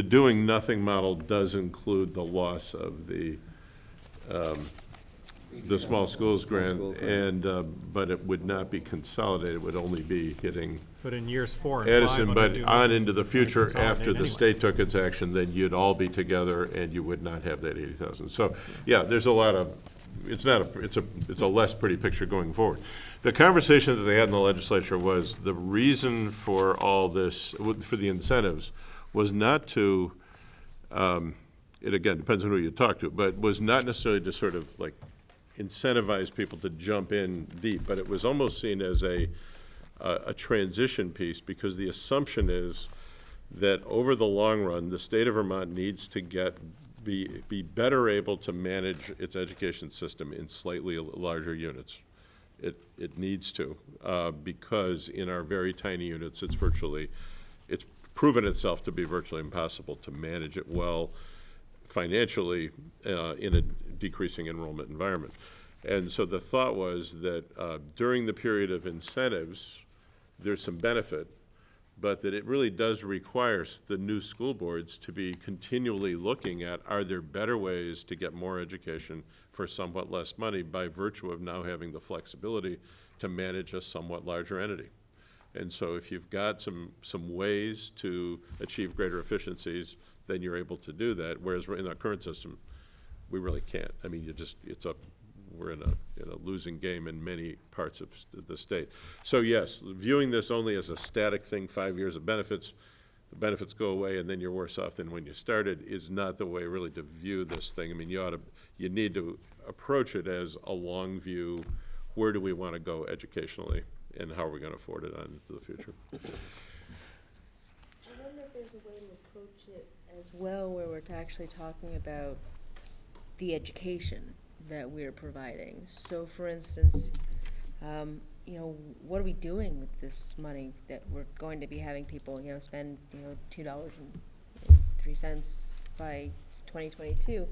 doing nothing model does include the loss of the small schools grant, and, but it would not be consolidated, it would only be hitting But in years 4 and 5. Edison, under but do on nothing, into the it's future, consolidated after the anyway. state took its action, then you'd all be together and you would not have that 80,000. So, yeah, there's a lot of, it's a less pretty picture going forward. The conversation that they had in the legislature was the reason for all this, for the incentives, was not to, it again, depends on who you talk to, but was not necessarily to sort of like incentivize people to jump in deep, but it was almost seen as a transition piece, because the assumption is that over the long run, the state of Vermont needs to be better able to manage its education system in slightly larger units. It needs to, because in our very tiny units, it's proven itself to be virtually impossible to manage it well financially in a decreasing enrollment environment. And so the thought was that during the period of incentives, there's some benefit, but that it really does require the new school boards to be continually looking at, are there better ways to get more education for somewhat less money, by virtue of now having the flexibility to manage a somewhat larger entity. And so if you've got some ways to achieve greater efficiencies, then you're able to do that, whereas in our current system, we really can't. I mean, we're in a losing game in many parts of the state. So yes, viewing this only as a static thing, 5 years of benefits, the benefits go away and then you're worse off than when you started, is not the way really to view this thing. I mean, you need to approach it as a long view. Where do we want to go educationally, and how are we going to afford it on into the future? I wonder if there's a way to approach it as well, where we're actually talking about the education that we're providing. So for instance, what are we doing with this money that we're going to be having people, spend, $2.03 by 2022?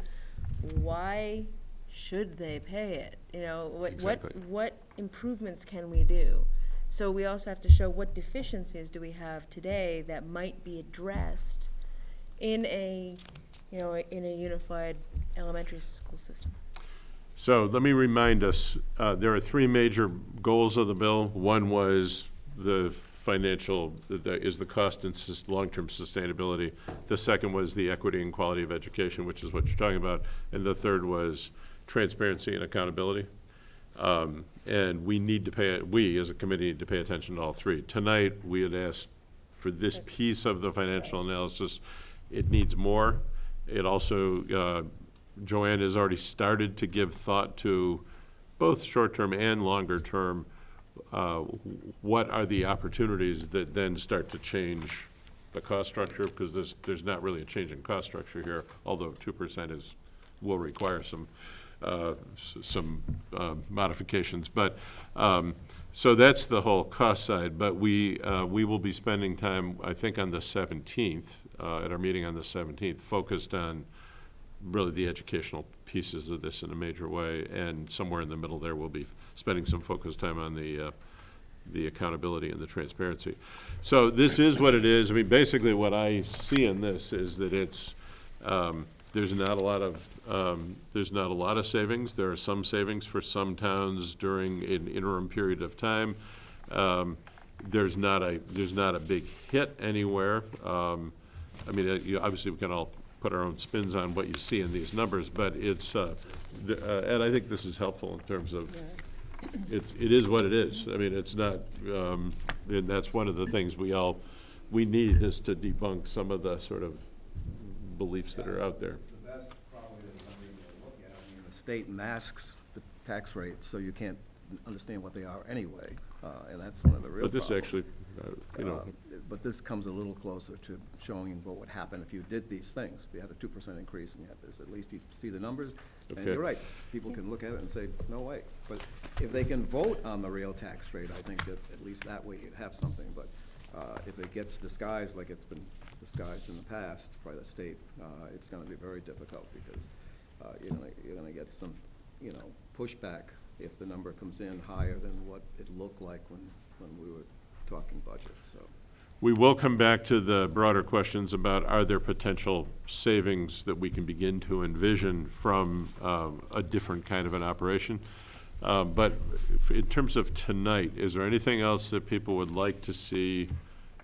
Why should they pay it? Exactly. What improvements can we do? So we also have to show what deficiencies do we have today that might be addressed in a unified elementary school system. So let me remind us, there are three major goals of the bill. One was the financial, is the cost and long-term sustainability. The second was the equity and quality of education, which is what you're talking about. And the third was transparency and accountability. And we as a committee need to pay attention to all three. Tonight, we had asked for this piece of the financial analysis. It needs more. It also, Joanne has already started to give thought to both short-term and longer-term, what are the opportunities that then start to change the cost structure, because there's not really a change in cost structure here, although 2% will require some modifications. But so that's the whole cost side. But we will be spending time, I think, on the 17th, at our meeting on the 17th, focused on really the educational pieces of this in a major way, and somewhere in the middle there we'll be spending some focused time on the the accountability and the transparency. So this is what it is. I mean, basically what I see in this is that it's, there's not a lot of savings. There are some savings for some towns during an interim period of time. There's not a big hit anywhere. I mean, obviously we can all put our own spins on what you see in these numbers, but it's, and I think this is helpful in terms of, it is what it is. I mean, it's not, and that's one of the things we need is to debunk some of the sort of beliefs that are out there. It's the best probably that somebody will look at. I mean, the state masks the tax rates, so you can't understand what they are anyway, and that's one of the real But this problems. actually, you know, But this comes a little closer to showing what would happen if you did these things. If you had a 2% increase and you had this, at least you see the numbers. And Okay. you're right, people can look at it and say, no way. But if they can vote on the real tax rate, I think that at least that way you'd have something. But if it gets disguised like it's been disguised in the past by the state, it's gonna be very difficult because you're gonna get some, pushback if the number comes in higher than what it looked like when we were talking budget, so. we will come back to the broader questions about are there potential savings that we can begin to envision from a different kind of an operation. But in terms of tonight, is there anything else that people would like to see?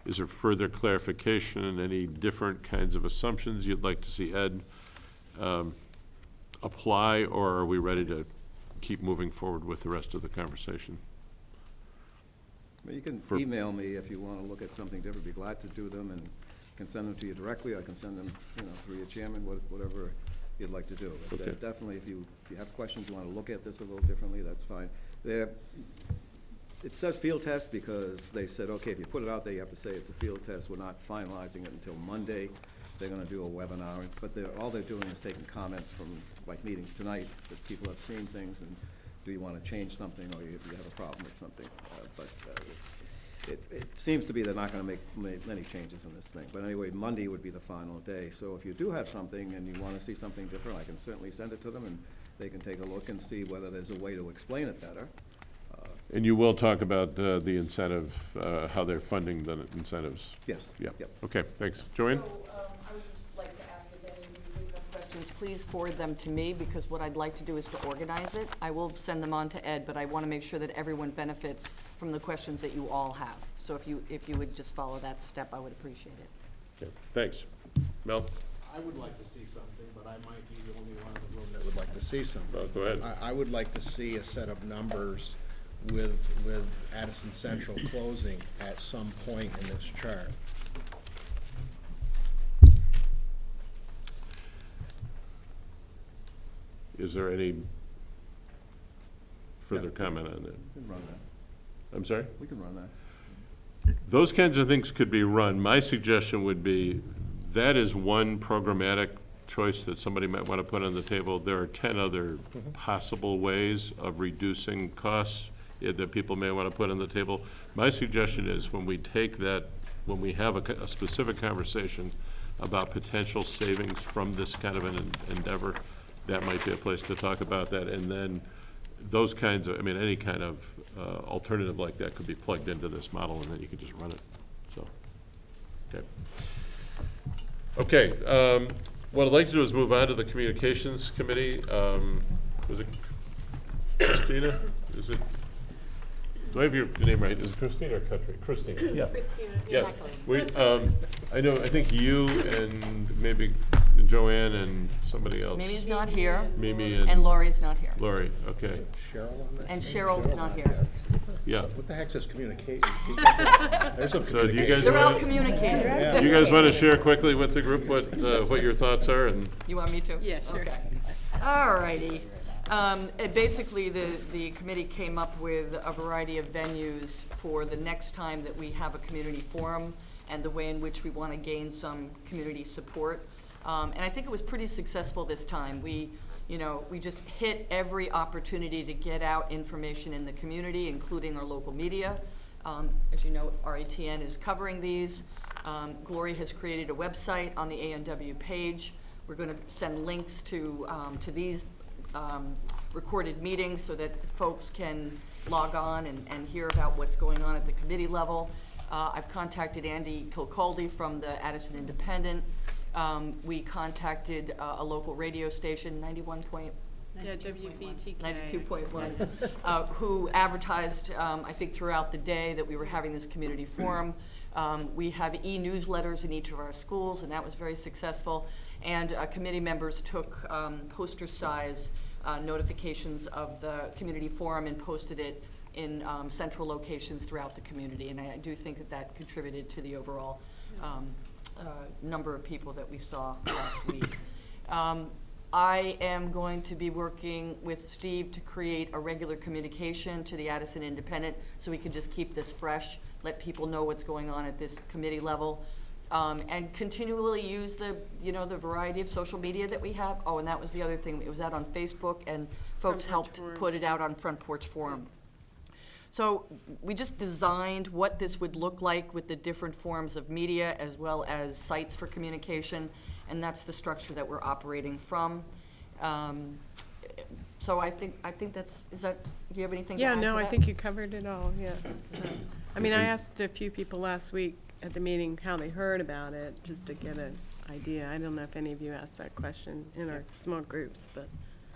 Is there further clarification, any different kinds of assumptions you'd like to see Ed apply, or are we ready to keep moving forward with the rest of the conversation? Well, you can For- email me if you want to look at something different. Be glad to do them and can send them to you directly. I can send them, through your chairman, whatever you'd like to do. But Okay. definitely, if you have questions, you want to look at this a little differently, that's fine. It says field test because they said, okay, if you put it out there, you have to say it's a field test. We're not finalizing it until Monday. They're going to do a webinar, but all they're doing is taking comments from, like, meetings tonight, that people have seen things, and do you want to change something, or do you have a problem with something? But it seems to be they're not going to make many changes in this thing. But anyway, Monday would be the final day. So if you do have something and you want to see something different, I can certainly send it to them, and they can take a look and see whether there's a way to explain it better. And you will talk about the incentive, how they're funding the incentives? Yes. Yeah. Yep. Okay, thanks. Joanne? So, I would just like to ask if any of you have questions, please forward them to me, because what I'd like to do is to organize it. I will send them on to Ed, but I want to make sure that everyone benefits from the questions that you all have. So if you would just follow that step, I would appreciate it. Okay, thanks. Mel? I would like to see something, but I might be the only one in the room that would like to see something. Well, go ahead. I would like to see a set of numbers with Addison Central closing at some point in this chart. Is there any further comment on that? We can run that. I'm sorry? We can run that. Those kinds of things could be run. My suggestion would be, that is one programmatic choice that somebody might want to put on the table. There are 10 other possible ways of reducing costs that people may want to put on the table. My suggestion is when we take that, when we have a specific conversation about potential savings from this kind of an endeavor, that might be a place to talk about that. And then those kinds of, any kind of alternative like that could be plugged into this model, and then you can just run it. So, okay. Okay, what I'd like to do is move on to the Communications Committee. Was it Christina? Is it? Do I have your name right? Is it Christina or Country? Christina. Yeah. Christina. Yes. We, I think you and maybe Joanne and somebody else. Mimi's not here, Mimi and Lori's not here. Lori, okay. Cheryl on that? And Cheryl's not here. Yeah. What the heck says communicate? There's some So do you guys They're out want communicating. do you guys want to share quickly with the group what your thoughts are? And You want me to? Yeah, sure. Okay. All righty. Basically, the committee came up with a variety of venues for the next time that we have a community forum and the way in which we want to gain some community support. And I think it was pretty successful this time. We just hit every opportunity to get out information in the community, including our local media. As you know, RETN is covering these. Glory has created a website on the ANW page. We're going to send links to these recorded meetings so that folks can log on and hear about what's going on at the committee level. I've contacted Andy Kilcaldy from the Addison Independent. We contacted a local radio station, 91 point. Yeah, WVTK. 92.1, who advertised, I think throughout the day, that we were having this community forum. We have e-newsletters in each of our schools, and that was very successful. And committee members took poster size notifications of the community forum and posted it in central locations throughout the community. And I do think that that contributed to the overall number of people that we saw last week. I am going to be working with Steve to create a regular communication to the Addison Independent so we can just keep this fresh, let people know what's going on at this committee level, and continually use the variety of social media that we have. Oh, and that was the other thing. It was out on Facebook, and folks helped put it out on Front Porch Forum. So we just designed what this would look like with the different forms of media as well as sites for communication, and that's the structure that we're operating from. So I think that's, do you have anything to add to that? Yeah, no, I think you covered it all, yeah. I mean, I asked a few people last week at the meeting how they heard about it, just to get an idea. I don't know if any of you asked that question in our small groups, but.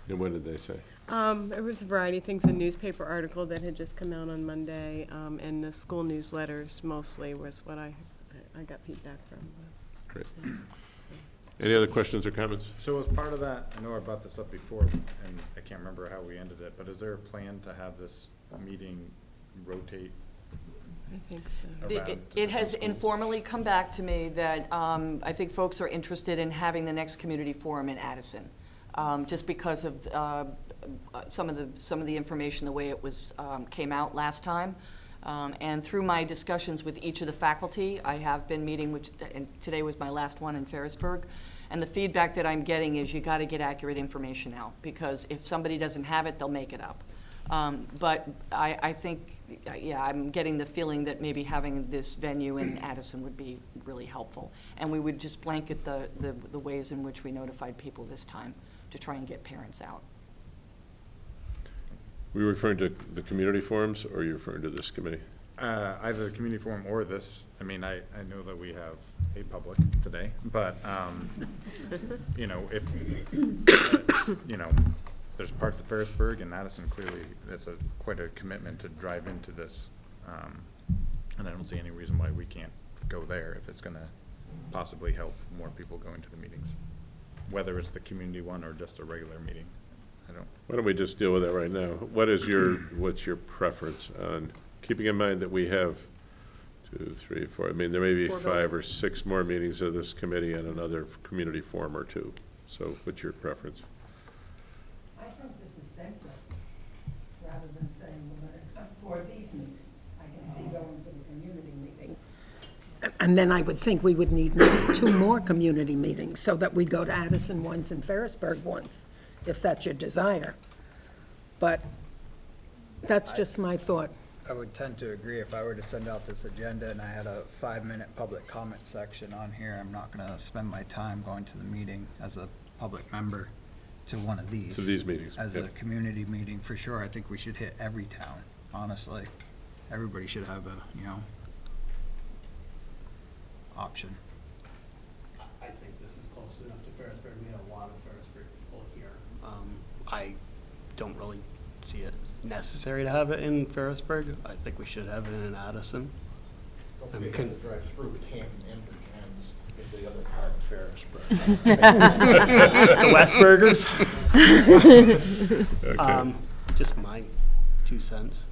And what did they say? There was a variety of things, a newspaper article that had just come out on Monday, and the school newsletters mostly was what I got feedback from. Great. Any other questions or comments? So as part of that, I know I brought this up before, and I can't remember how we ended it, but is there a plan to have this meeting rotate I think so. around? It has informally come back to me that I think folks are interested in having the next community forum in Addison, just because of some of the information, the way it was came out last time. And through my discussions with each of the faculty, I have been meeting, and today was my last one in Ferrisburg, and the feedback that I'm getting is you got to get accurate information out, because if somebody doesn't have it, they'll make it up. But I think, yeah, I'm getting the feeling that maybe having this venue in Addison would be really helpful. And we would just blanket the ways in which we notified people this time to try and get parents out. Were you referring to the community forums, or are you referring to this committee? Either the community forum or this. I mean, I know that we have a public today, but, if, there's parts of Ferrisburg and Addison, clearly, it's quite a commitment to drive into this. And I don't see any reason why we can't go there if it's gonna possibly help more people go into the meetings, whether it's the community one or just a regular meeting. Why don't we just deal with that right now? What's your preference on, keeping in mind that we have 2, 3, 4, I mean, there may be 5 or 6 more meetings of this committee and another community forum or 2. So what's your preference? I think this is central, rather than saying we're going to cut for these meetings. I can see going for the community meeting. And then I would think we would need maybe 2 more community meetings, so that we go to Addison once and Ferrisburg once, if that's your desire. But that's just my thought. I would tend to agree. If I were to send out this agenda and I had a 5-minute public comment section on here, I'm not gonna spend my time going to the meeting as a public member to one of these. To these meetings. As a community meeting, for sure. I think we should hit every town, honestly. Everybody should have a, option. I think this is close enough to Ferrisburg. We have a lot of Ferrisburg people here. I don't really see it as necessary to have it in Ferrisburg. I think we should have it in Addison. Don't forget to drive through Canton ends is the other part of Ferrisburg. The West Burgers. Okay. Just my 2 cents.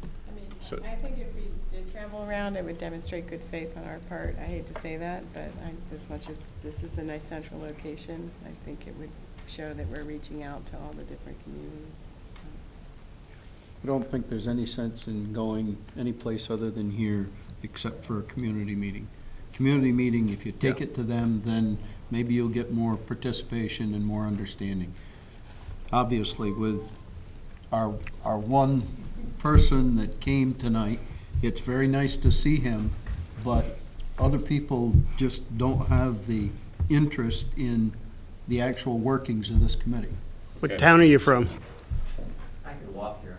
I mean, So- I think if we did travel around, it would demonstrate good faith on our part. I hate to say that, but as much as this is a nice central location, I think it would show that we're reaching out to all the different communities. I don't think there's any sense in going any place other than here, except for a community meeting. Community meeting, if you take it to them, then maybe you'll get more participation and more understanding. Obviously, with our one person that came tonight, it's very nice to see him, but other people just don't have the interest in the actual workings of this committee. What town are you from? walk here.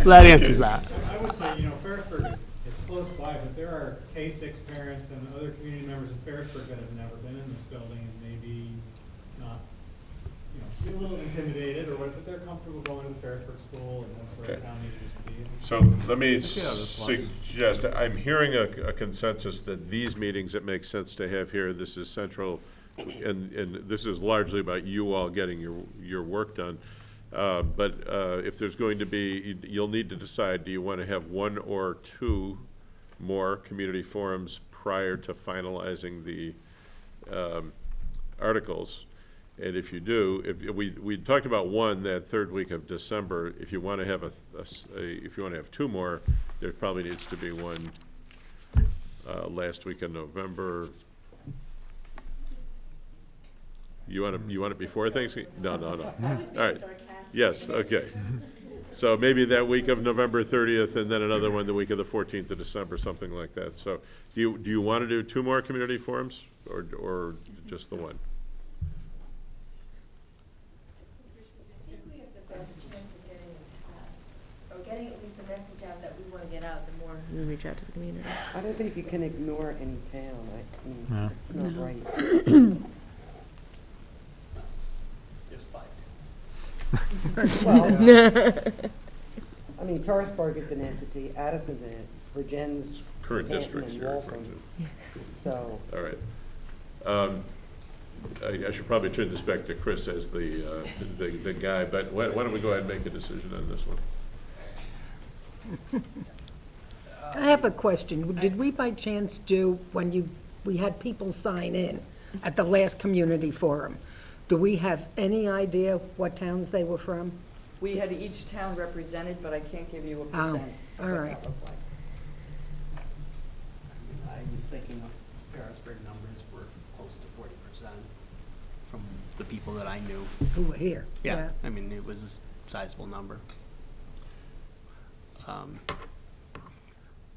That answers that. I would say, Ferrisburg is close by, but there are K-6 parents and other community members in Ferrisburg that have never been in this building and maybe not, feel a little intimidated or what, but they're comfortable going to the Ferrisburg school and that's where Okay. the town used to be. So let me suggest, I'm hearing a consensus that these meetings, it makes sense to have here, this is central, and this is largely about you all getting your work done. But if there's going to be, you'll need to decide, do you want to have one or two more community forums prior to finalizing the articles? And if you do, if we talked about one that third week of December. If you want to have if you want to have two more, there probably needs to be one last week of November. You want it before Thanksgiving? No. All right. Yes. Okay. So maybe that week of November 30th, and then another one the week of the 14th of December, something like that. So, do you want to do two more community forums, or just the one? I think we have the best chance of getting it passed, or getting at least the message out that we want to get out, the more. We reach out to the community. I don't think you can ignore any town. I mean, it's not No. right. Just five. Well, I mean, Ferrisburg is an entity, Addison's an, Virgin's, Current Canton, districts and you're Waltham. referring So, All right. I should probably turn this back to Chris as the guy, but why don't we go ahead and make a decision on this one? I have a question. Did we by chance do, when we had people sign in at the last community forum, do we have any idea what towns they were from? We had each town represented, but I can't give you a Oh, percent. all what right. that looked like. I was thinking Ferrisburg numbers were close to 40% from the people that I knew. Who were here? Yeah, I mean, it was a sizable number.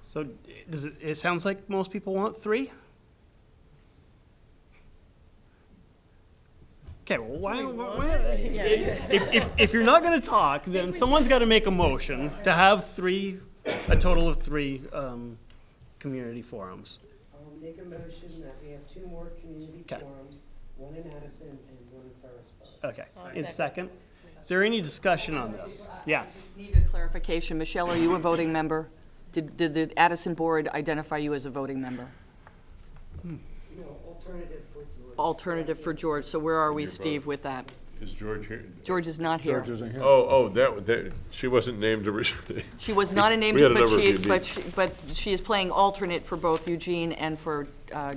So it sounds like most people want 3? Okay, well, if you're not gonna talk, then someone's gotta make a motion to have a total of 3 community forums. I'll make a motion that we have 2 more community 'Kay. forums, one in Addison and one in Ferrisburg. Okay, is second? Is there any discussion on this? Yes. Need a clarification. Michelle, are you a voting member? Did the Addison board identify you as a voting member? No, alternative for George. Alternative for George, so where are we, Your vote. Steve, with that? Is George here? George is not here. George isn't here. Oh, that, she wasn't named originally. She was not a named, We had a but number of she, PBs. but she is playing alternate for both Eugene and for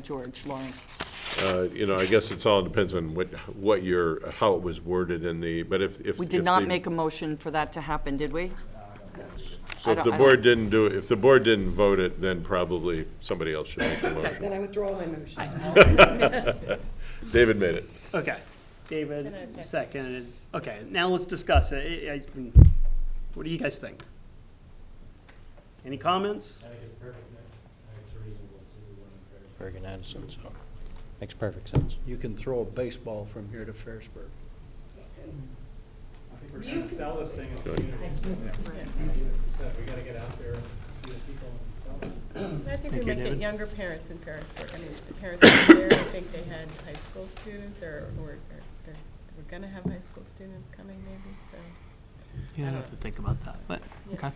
George Lawrence. I guess it's all depends on how it was worded in but if. We did not make a motion for that to happen, did we? So if the board didn't if the board didn't vote it, then probably somebody else should make the motion. Then I withdraw my motion. David made it. Okay, David, seconded. Okay, now let's discuss it. What do you guys think? Any comments? I think it's perfect. I think it's reasonable to do one in Ferrisburg. Bergen Addison, so makes perfect sense. You can throw a baseball from here to Ferrisburg. I think we're trying to sell this thing in the Good. community. So we gotta get out there, see the people and sell it. I think Thank we you, might David. get younger parents in Ferrisburg. I mean, the parents that were there, I think they had high school students, or they're gonna have high school students coming maybe, so. Yeah, I have to think about that, but, okay.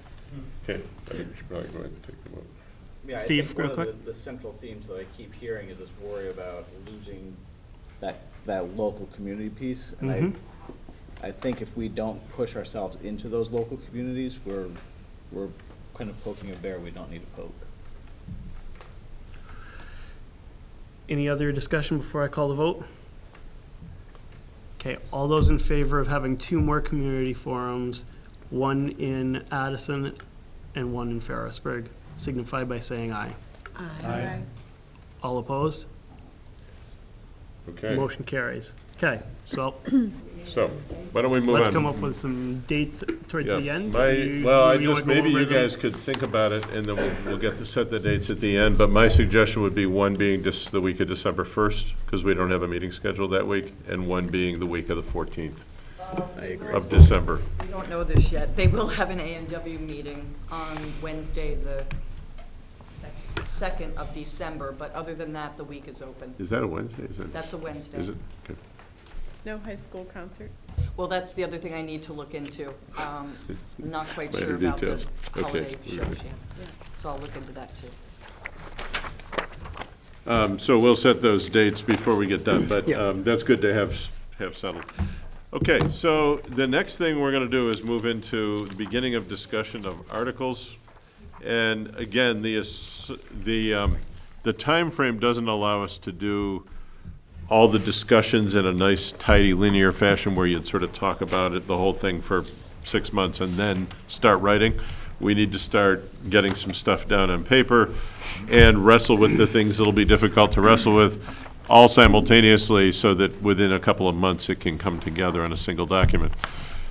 Okay, I think we should probably go ahead and take the vote. Yeah, I Steve, think real one of quick. the central themes that I keep hearing is this worry about losing that local community piece. And Mhm. I think if we don't push ourselves into those local communities, we're kind of poking a bear we don't need to poke. Any other discussion before I call the vote? Okay, all those in favor of having 2 more community forums, 1 in Addison and 1 in Ferrisburg, signify by saying aye. Aye. All opposed? Okay. Motion carries. Okay, so So, why don't we move on? let's come up with some dates towards Yeah, the end. Well, You I wanna just, go maybe over you them? guys could think about it, and then we'll get to set the dates at the end, but my suggestion would be one being just the week of December 1st, because we don't have a meeting scheduled that week, and one being the week of the 14th of December. We don't know this yet. They will have an ANW meeting on Wednesday, the 2nd of December, but other than that, the week is open. Is that a Wednesday? Is it? That's a Wednesday. Is it? Okay. No high school concerts? Well, that's the other thing I need to look into. I'm not quite Minor sure about the details. Okay. holiday shows yet. So I'll look into that too. So we'll set those dates before we get done, but Yeah. that's good to have settled. Okay, so the next thing we're going to do is move into the beginning of discussion of articles. And again, the timeframe doesn't allow us to do all the discussions in a nice, tidy, linear fashion where you'd sort of talk about it, the whole thing for 6 months and then start writing. We need to start getting some stuff down on paper and wrestle with the things that'll be difficult to wrestle with, all simultaneously, so that within a couple of months it can come together on a single document.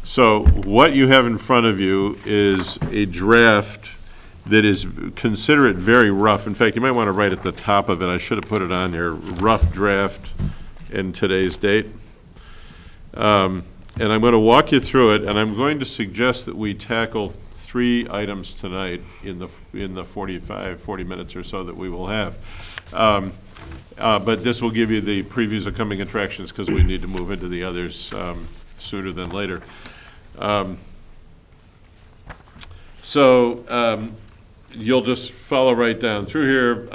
So what you have in front of you is a draft that is, consider it very rough. In fact, you might want to write at the top of it, I should have put it on here, rough draft in today's date. And I'm going to walk you through it, and I'm going to suggest that we tackle 3 items tonight in the 40 minutes or so that we will have. But this will give you the previews of coming attractions, because we need to move into the others sooner than later. You'll just follow right down through here.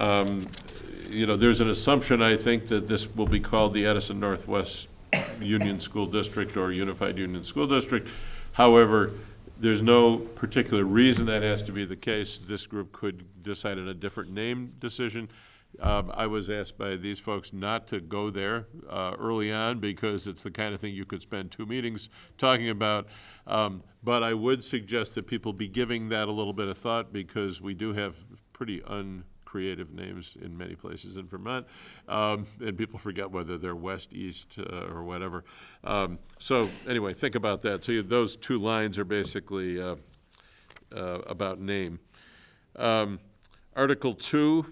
There's an assumption, I think, that this will be called the Edison Northwest Union School District or Unified Union School District. However, there's no particular reason that has to be the case. This group could decide on a different name decision. I was asked by these folks not to go there early on, because it's the kind of thing you could spend 2 meetings talking about. But I would suggest that people be giving that a little bit of thought, because we do have pretty uncreative names in many places in Vermont, and people forget whether they're west, east, or whatever. So anyway, think about that. So those 2 lines are basically about name. Article 2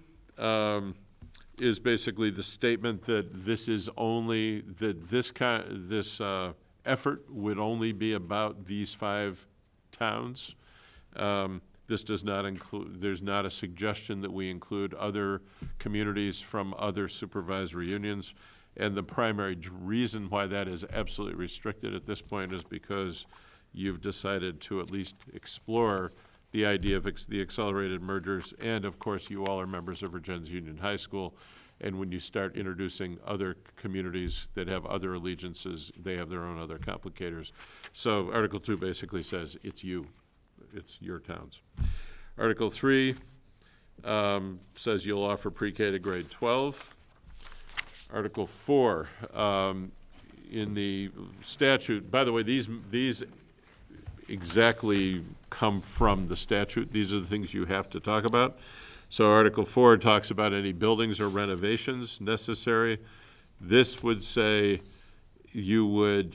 is basically the statement that this is only, that this effort would only be about these 5 towns. This does not include, there's not a suggestion that we include other communities from other supervisory unions. And the primary reason why that is absolutely restricted at this point is because you've decided to at least explore the idea of the accelerated mergers, and of course, you all are members of Virginia's Union High School, and when you start introducing other communities that have other allegiances, they have their own other complicators. So Article 2 basically says, it's your towns. Article 3 says you'll offer pre-K to grade 12. Article 4, in the statute, by the way, these exactly come from the statute. These are the things you have to talk about. So Article 4 talks about any buildings or renovations necessary. This would say there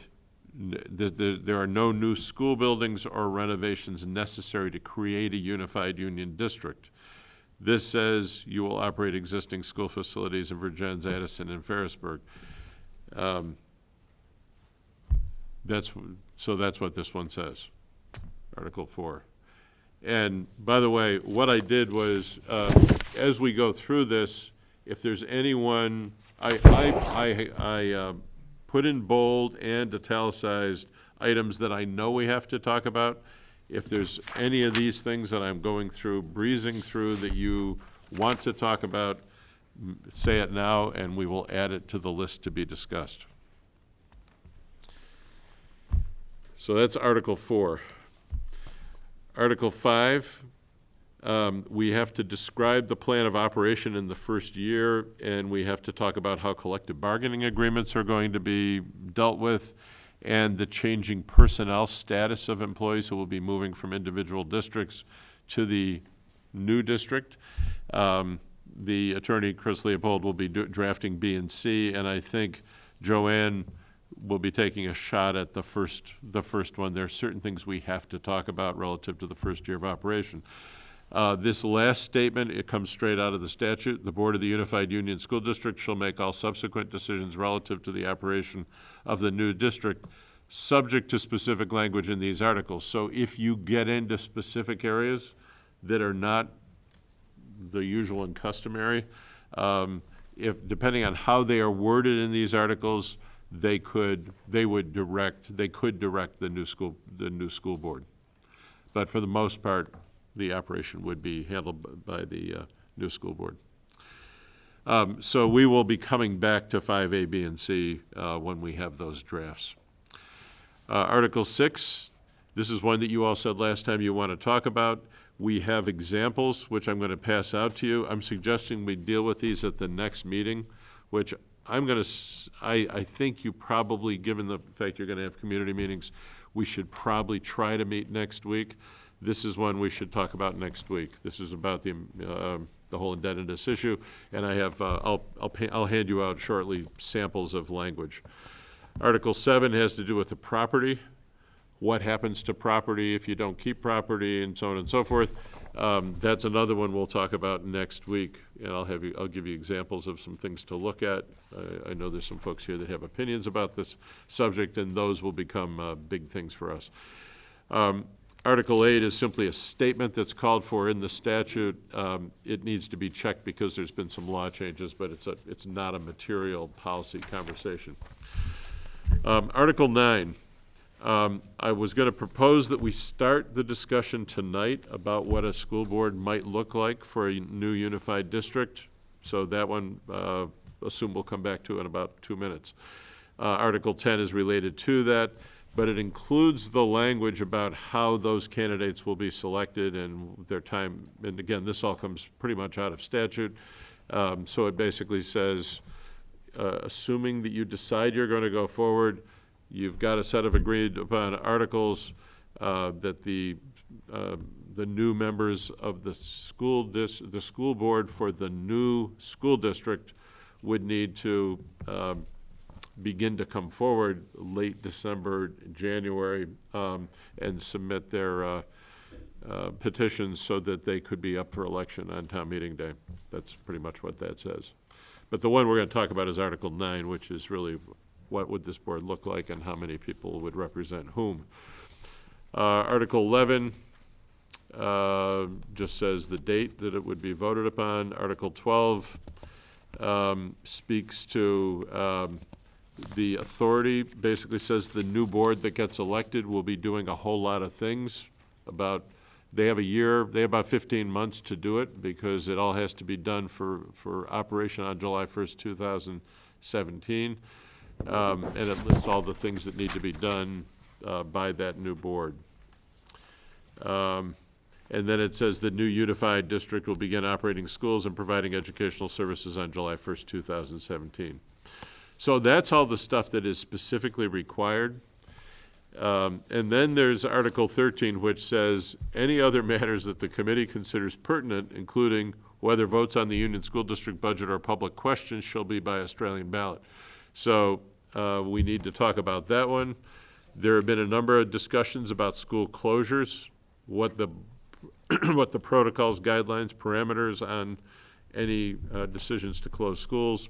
are no new school buildings or renovations necessary to create a unified union district. This says you will operate existing school facilities in Virgins, Addison, and Ferrisburg. That's what this one says. Article 4. And by the way, what I did was, as we go through this, if there's anyone, I put in bold and italicized items that I know we have to talk about. If there's any of these things that I'm going through, breezing through, that you want to talk about, say it now, and we will add it to the list to be discussed. So that's Article 4. Article 5, we have to describe the plan of operation in the first year, and we have to talk about how collective bargaining agreements are going to be dealt with, and the changing personnel status of employees who will be moving from individual districts to the new district. The attorney, Chris Leopold, will be drafting B and C, and I think Joanne we'll be taking a shot at the first one. There are certain things we have to talk about relative to the first year of operation. This last statement, it comes straight out of the statute. The Board of the Unified Union School District shall make all subsequent decisions relative to the operation of the new district, subject to specific language in these articles. So if you get into specific areas that are not the usual and customary, depending on how they are worded in these articles, they could direct the new school board. But for the most part, the operation would be handled by the new school board. So we will be coming back to 5A, B, and C when we have those drafts. Article 6, this is one that you all said last time you want to talk about. We have examples, which I'm going to pass out to you. I'm suggesting we deal with these at the next meeting, which I think you probably, given the fact you're going to have community meetings, we should probably try to meet next week. This is one we should talk about next week. This is about the whole indebtedness issue, and I have I'll hand you out shortly samples of language. Article 7 has to do with the property. What happens to property if you don't keep property, and so on and so forth. That's another one we'll talk about next week, and I'll give you examples of some things to look at. I know there's some folks here that have opinions about this subject, and those will become big things for us. Article 8 is simply a statement that's called for in the statute. It needs to be checked because there's been some law changes, but it's not a material policy conversation. Article 9. I was going to propose that we start the discussion tonight about what a school board might look like for a new unified district. So that one, assume we'll come back to in about 2 minutes. Article 10 is related to that, but it includes the language about how those candidates will be selected and their time. And again, this all comes pretty much out of statute. So it basically says, assuming that you decide you're going to go forward, you've got a set of agreed upon articles that the new members of the school board for the new school district would need to begin to come forward late December, January, and submit their petitions so that they could be up for election on town meeting day. That's pretty much what that says. But the one we're going to talk about is Article 9, which is really what would this board look like and how many people would represent whom. Article 11 just says the date that it would be voted upon. Article 12 speaks to the authority, basically says the new board that gets elected will be doing a whole lot of things. They have about 15 months to do it because it all has to be done for operation on July 1st, 2017. And it lists all the things that need to be done by that new board. And then it says the new unified district will begin operating schools and providing educational services on July 1st, 2017. So that's all the stuff that is specifically required. And then there's Article 13, which says any other matters that the committee considers pertinent, including whether votes on the Union School District budget or public questions, shall be by Australian ballot. So we need to talk about that one. There have been a number of discussions about school closures, what the protocols, guidelines, parameters on any decisions to close schools.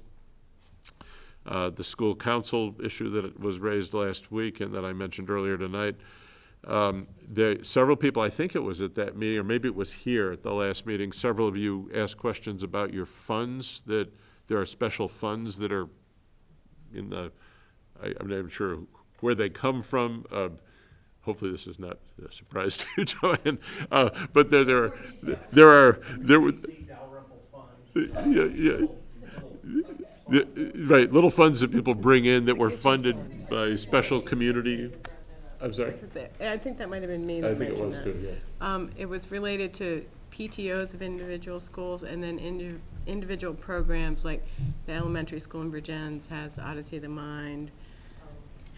The school council issue that was raised last week and that I mentioned earlier tonight. Several people, I think it was at that meeting, or maybe it was here at the last meeting, several of you asked questions about your funds, that there are special funds that are in the, I'm not even sure where they come from. Hopefully this is not a surprise to you, Joanne. But there were right, little funds that people bring in that were funded by special community. I'm sorry? I think that might have been me that mentioned that. I think it was too, yeah. It was related to PTOs of individual schools and then individual programs, like the elementary school in Virgins has Odyssey of the Mind,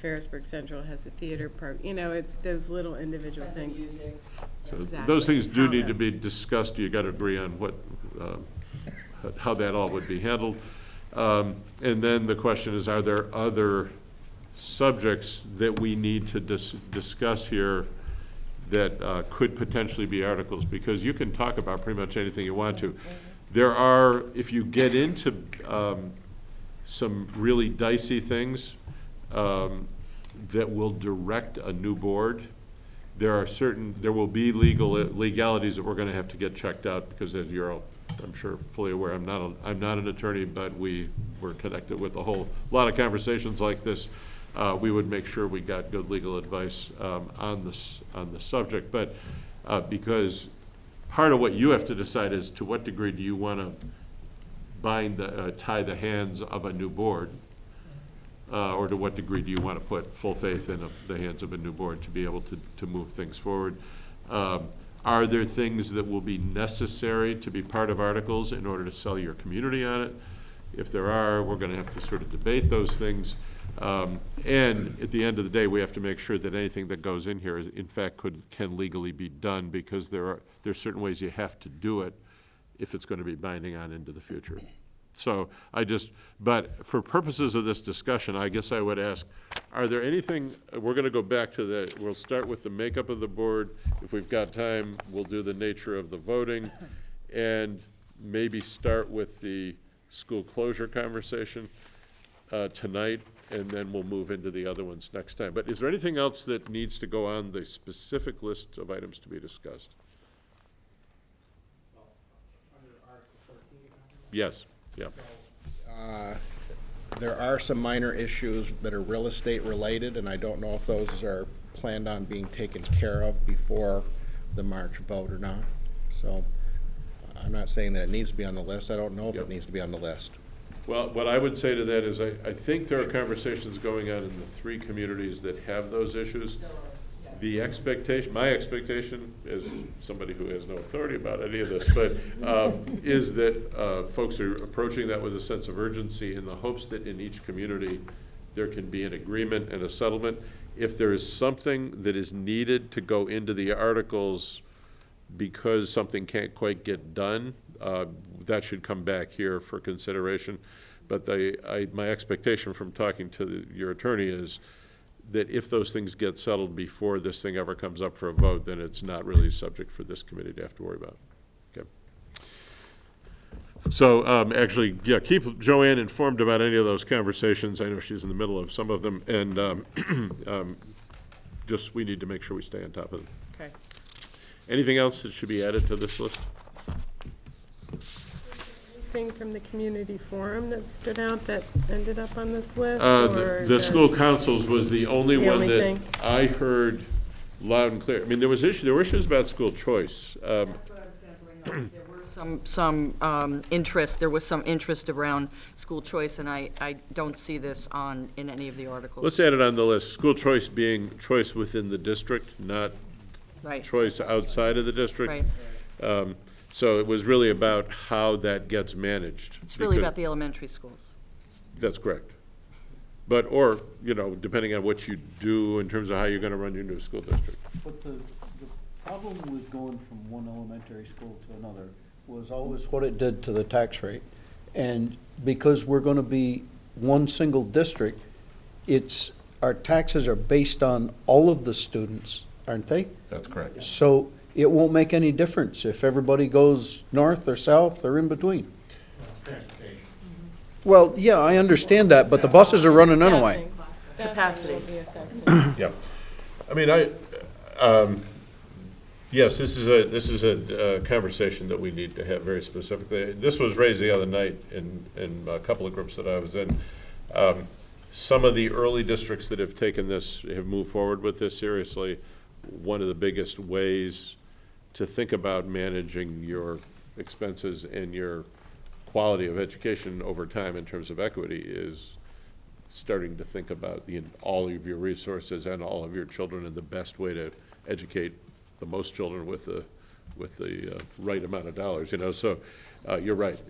Ferrisburg Central has a theater program. You know, it's those little individual things. So exactly. Those things do need to be discussed. You got to agree on what, how that all would be handled. And then the question is, are there other subjects that we need to discuss here that could potentially be articles, because you can talk about pretty much anything you want to. There are, if you get into some really dicey things that will direct a new board, there will be legalities that we're gonna have to get checked out, because as you're all, I'm sure, fully aware, I'm not an attorney, but we were connected with a whole lot of conversations like this. We would make sure we got good legal advice on the subject, but because part of what you have to decide is to what degree do you want to tie the hands of a new board, or to what degree do you want to put full faith in the hands of a new board to be able to move things forward? Are there things that will be necessary to be part of articles in order to sell your community on it? If there are, we're going to have to sort of debate those things. And at the end of the day, we have to make sure that anything that goes in here, in fact, can legally be done, because there's certain ways you have to do it if it's going to be binding on into the future. So but for purposes of this discussion, I guess I would ask, are there anything, we're going to go back to we'll start with the makeup of the board. If we've got time, we'll do the nature of the voting, and maybe start with the school closure conversation tonight, and then we'll move into the other ones next time. But is there anything else that needs to go on the specific list of items to be discussed? Under Article 13? Yes, yeah. There are some minor issues that are real estate related, and I don't know if those are planned on being taken care of before the March vote or not. So I'm not saying that it needs to be on the list. I don't know if it needs to be on the list. Well, what I would say to that is I think there are conversations going on in the 3 communities that have those issues. The expectation, my expectation, as somebody who has no authority about any of this, but is that folks are approaching that with a sense of urgency in the hopes that in each community there can be an agreement and a settlement. If there is something that is needed to go into the articles because something can't quite get done, that should come back here for consideration. But my expectation from talking to your attorney is that if those things get settled before this thing ever comes up for a vote, then it's not really a subject for this committee to have to worry about. Okay. So actually, yeah, keep Joanne informed about any of those conversations. I know she's in the middle of some of them, and just we need to make sure we stay on top of them. Okay. Anything else that should be added to this list? Anything from the community forum that stood out that ended up on this list? The school councils was the only one only that thing? I heard loud and clear. I mean, there were issues about school choice. That's what I was gonna bring up. There were some interest, there was some interest around school choice, and I don't see this in any of the articles. Let's add it on the list. School choice being choice within the district, not Right. choice outside of the district. Right. So it was really about how that gets managed. It's really about the elementary schools. That's correct. But, or, depending on what you do in terms of how you're gonna run your new school district. But the problem with going from one elementary school to another was always what it did to the tax rate. And because we're gonna be one single district, our taxes are based on all of the students, aren't they? That's correct. So it won't make any difference if everybody goes north or south or in between. Transportation. Well, yeah, I understand that, but the buses are running anyway. Capacity. Will be affected. Yeah. I mean, yes, this is a conversation that we need to have very specifically. This was raised the other night in a couple of groups that I was in. Some of the early districts that have taken this, have moved forward with this seriously. One of the biggest ways to think about managing your expenses and your quality of education over time in terms of equity is starting to think about all of your resources and all of your children and the best way to educate the most children with the right amount of dollars, So you're right.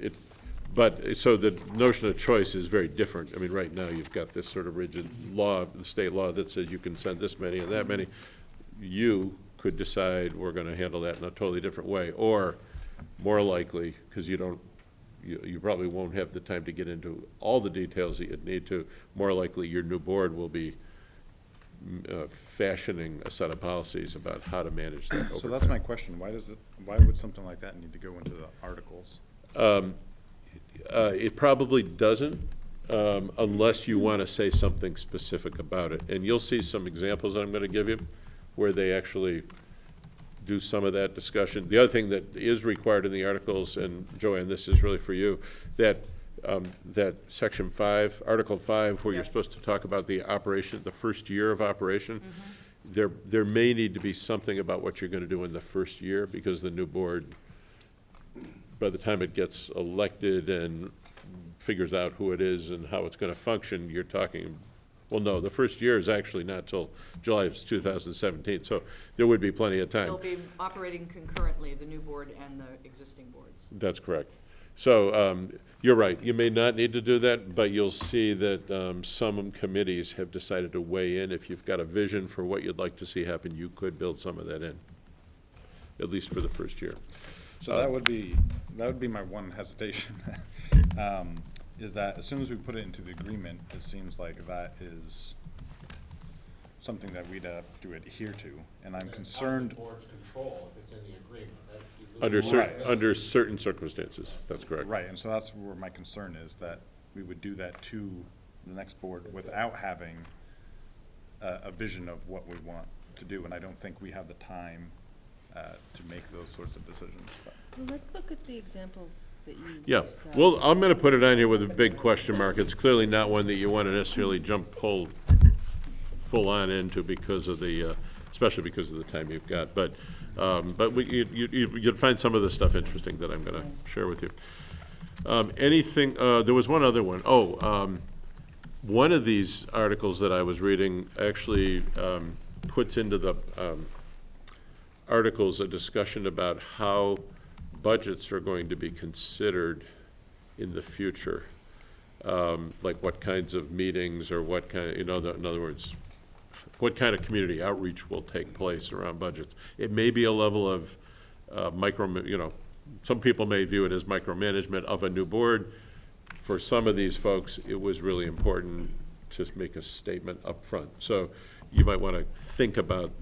So the notion of choice is very different. I mean, right now you've got this sort of rigid law, the state law that says you can send this many and that many. You could decide we're going to handle that in a totally different way, or more likely, because you don't you probably won't have the time to get into all the details that you'd need to. More likely, your new board will be fashioning a set of policies about how to manage that over So that's time. my question, why would something like that need to go into the articles? It probably doesn't, unless you want to say something specific about it. And you'll see some examples that I'm going to give you where they actually do some of that discussion. The other thing that is required in the articles, and Joanne, this is really for you, that section 5, Article 5, where you're supposed to talk about the operation, the first year of operation, there may need to be something about what you're going to do in the first year, because the new board, by the time it gets elected and figures out who it is and how it's going to function, you're talking, well, no, the first year is actually not till July of 2017, so there would be plenty of time. They'll be operating concurrently, the new board and the existing boards. That's correct. So you're right, you may not need to do that, but you'll see that some committees have decided to weigh in. If you've got a vision for what you'd like to see happen, you could build some of that in, at least for the first year. So that would be my one hesitation, is that as soon as we put it into the agreement, it seems like that is something that we'd have to adhere to, and I'm concerned. Board's control if it's in the agreement, that's the. Under certain circumstances, that's correct. Right, and so that's where my concern is, that we would do that to the next board without having a vision of what we want to do, and I don't think we have the time to make those sorts of decisions. Well, let's look at the examples that you Yeah, discussed. well, I'm going to put it on here with a big question mark. It's clearly not one that you want to necessarily jump full on into because of the, especially because of the time you've got. But you'd find some of the stuff interesting that I'm going to share with you. Anything, there was one other one. One of these articles that I was reading actually puts into the articles a discussion about how budgets are going to be considered in the future. Like what kinds of meetings or what kind, in other words, what kind of community outreach will take place around budgets. It may be a level of some people may view it as micromanagement of a new board. For some of these folks, it was really important to make a statement up front. So you might want to think about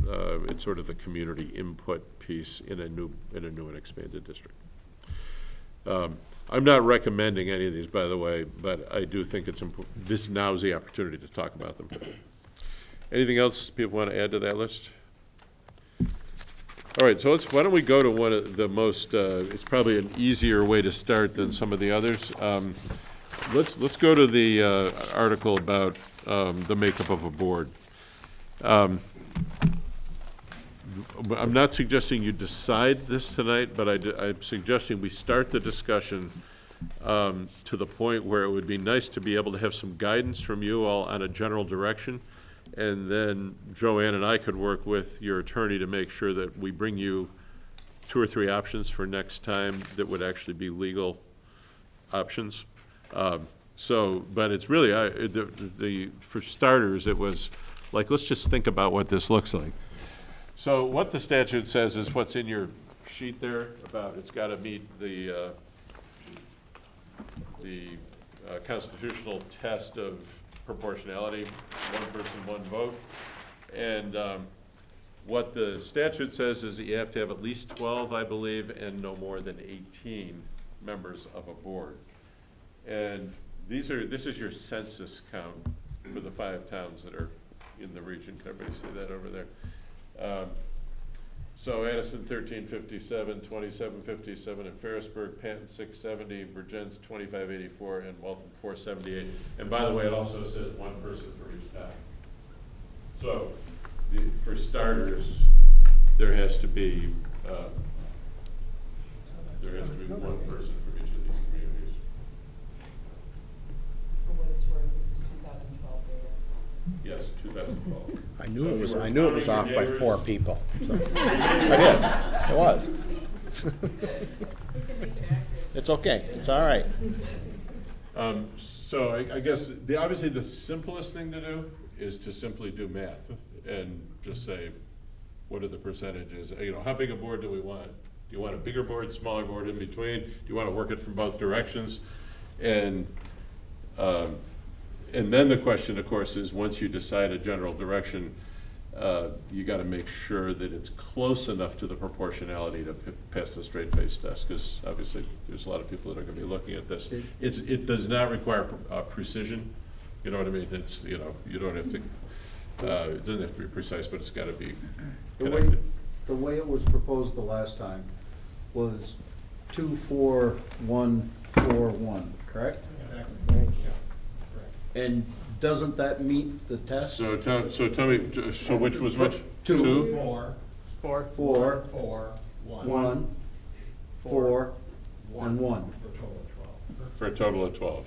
it's sort of the community input piece in a new and expanded district. I'm not recommending any of these, by the way, but I do think it's important. This now is the opportunity to talk about them. Anything else people want to add to that list? All right, so why don't we go to one of the most, it's probably an easier way to start than some of the others. Let's go to the article about the makeup of a board. I'm not suggesting you decide this tonight, but I'm suggesting we start the discussion to the point where it would be nice to be able to have some guidance from you all on a general direction. And then Joanne and I could work with your attorney to make sure that we bring you 2 or 3 options for next time that would actually be legal options. But it's really, for starters, it was like, let's just think about what this looks like. So what the statute says is what's in your sheet there about it's got to meet the constitutional test of proportionality, 1 person, 1 vote. And what the statute says is that you have to have at least 12, I believe, and no more than 18 members of a board. And this is your census count for the 5 towns that are in the region. Can everybody see that over there? So Addison 1357, 2757, and Ferrisburg, Panton 670, Virgins 2584, and Waltham 478. And by the way, it also says 1 person for each town. So for starters, there has to be 1 person for each of these communities. For what it's worth, this is 2012 data. Yes, 2012. I knew it was off by 4 people. So. I did. It was. It's okay. It's all right. So I guess obviously the simplest thing to do is to simply do math and just say, what are the percentages? How big a board do we want? Do you want a bigger board, smaller board, in between? Do you want to work it from both directions? And then the question, of course, is once you decide a general direction, you got to make sure that it's close enough to the proportionality to pass the straight face test, because obviously there's a lot of people that are going to be looking at this. It does not require precision. You know what I mean? It's, you know, you don't have to. It doesn't have to be precise, but it's got to be connected. The way it was proposed the last time was 2, 4, 1, 4, 1, correct? And doesn't that meet the test? So tell me, so which was which? 2, 4, 4. 4, 4, 1. 1, 4, and 1. For a total of 12. For a total of 12.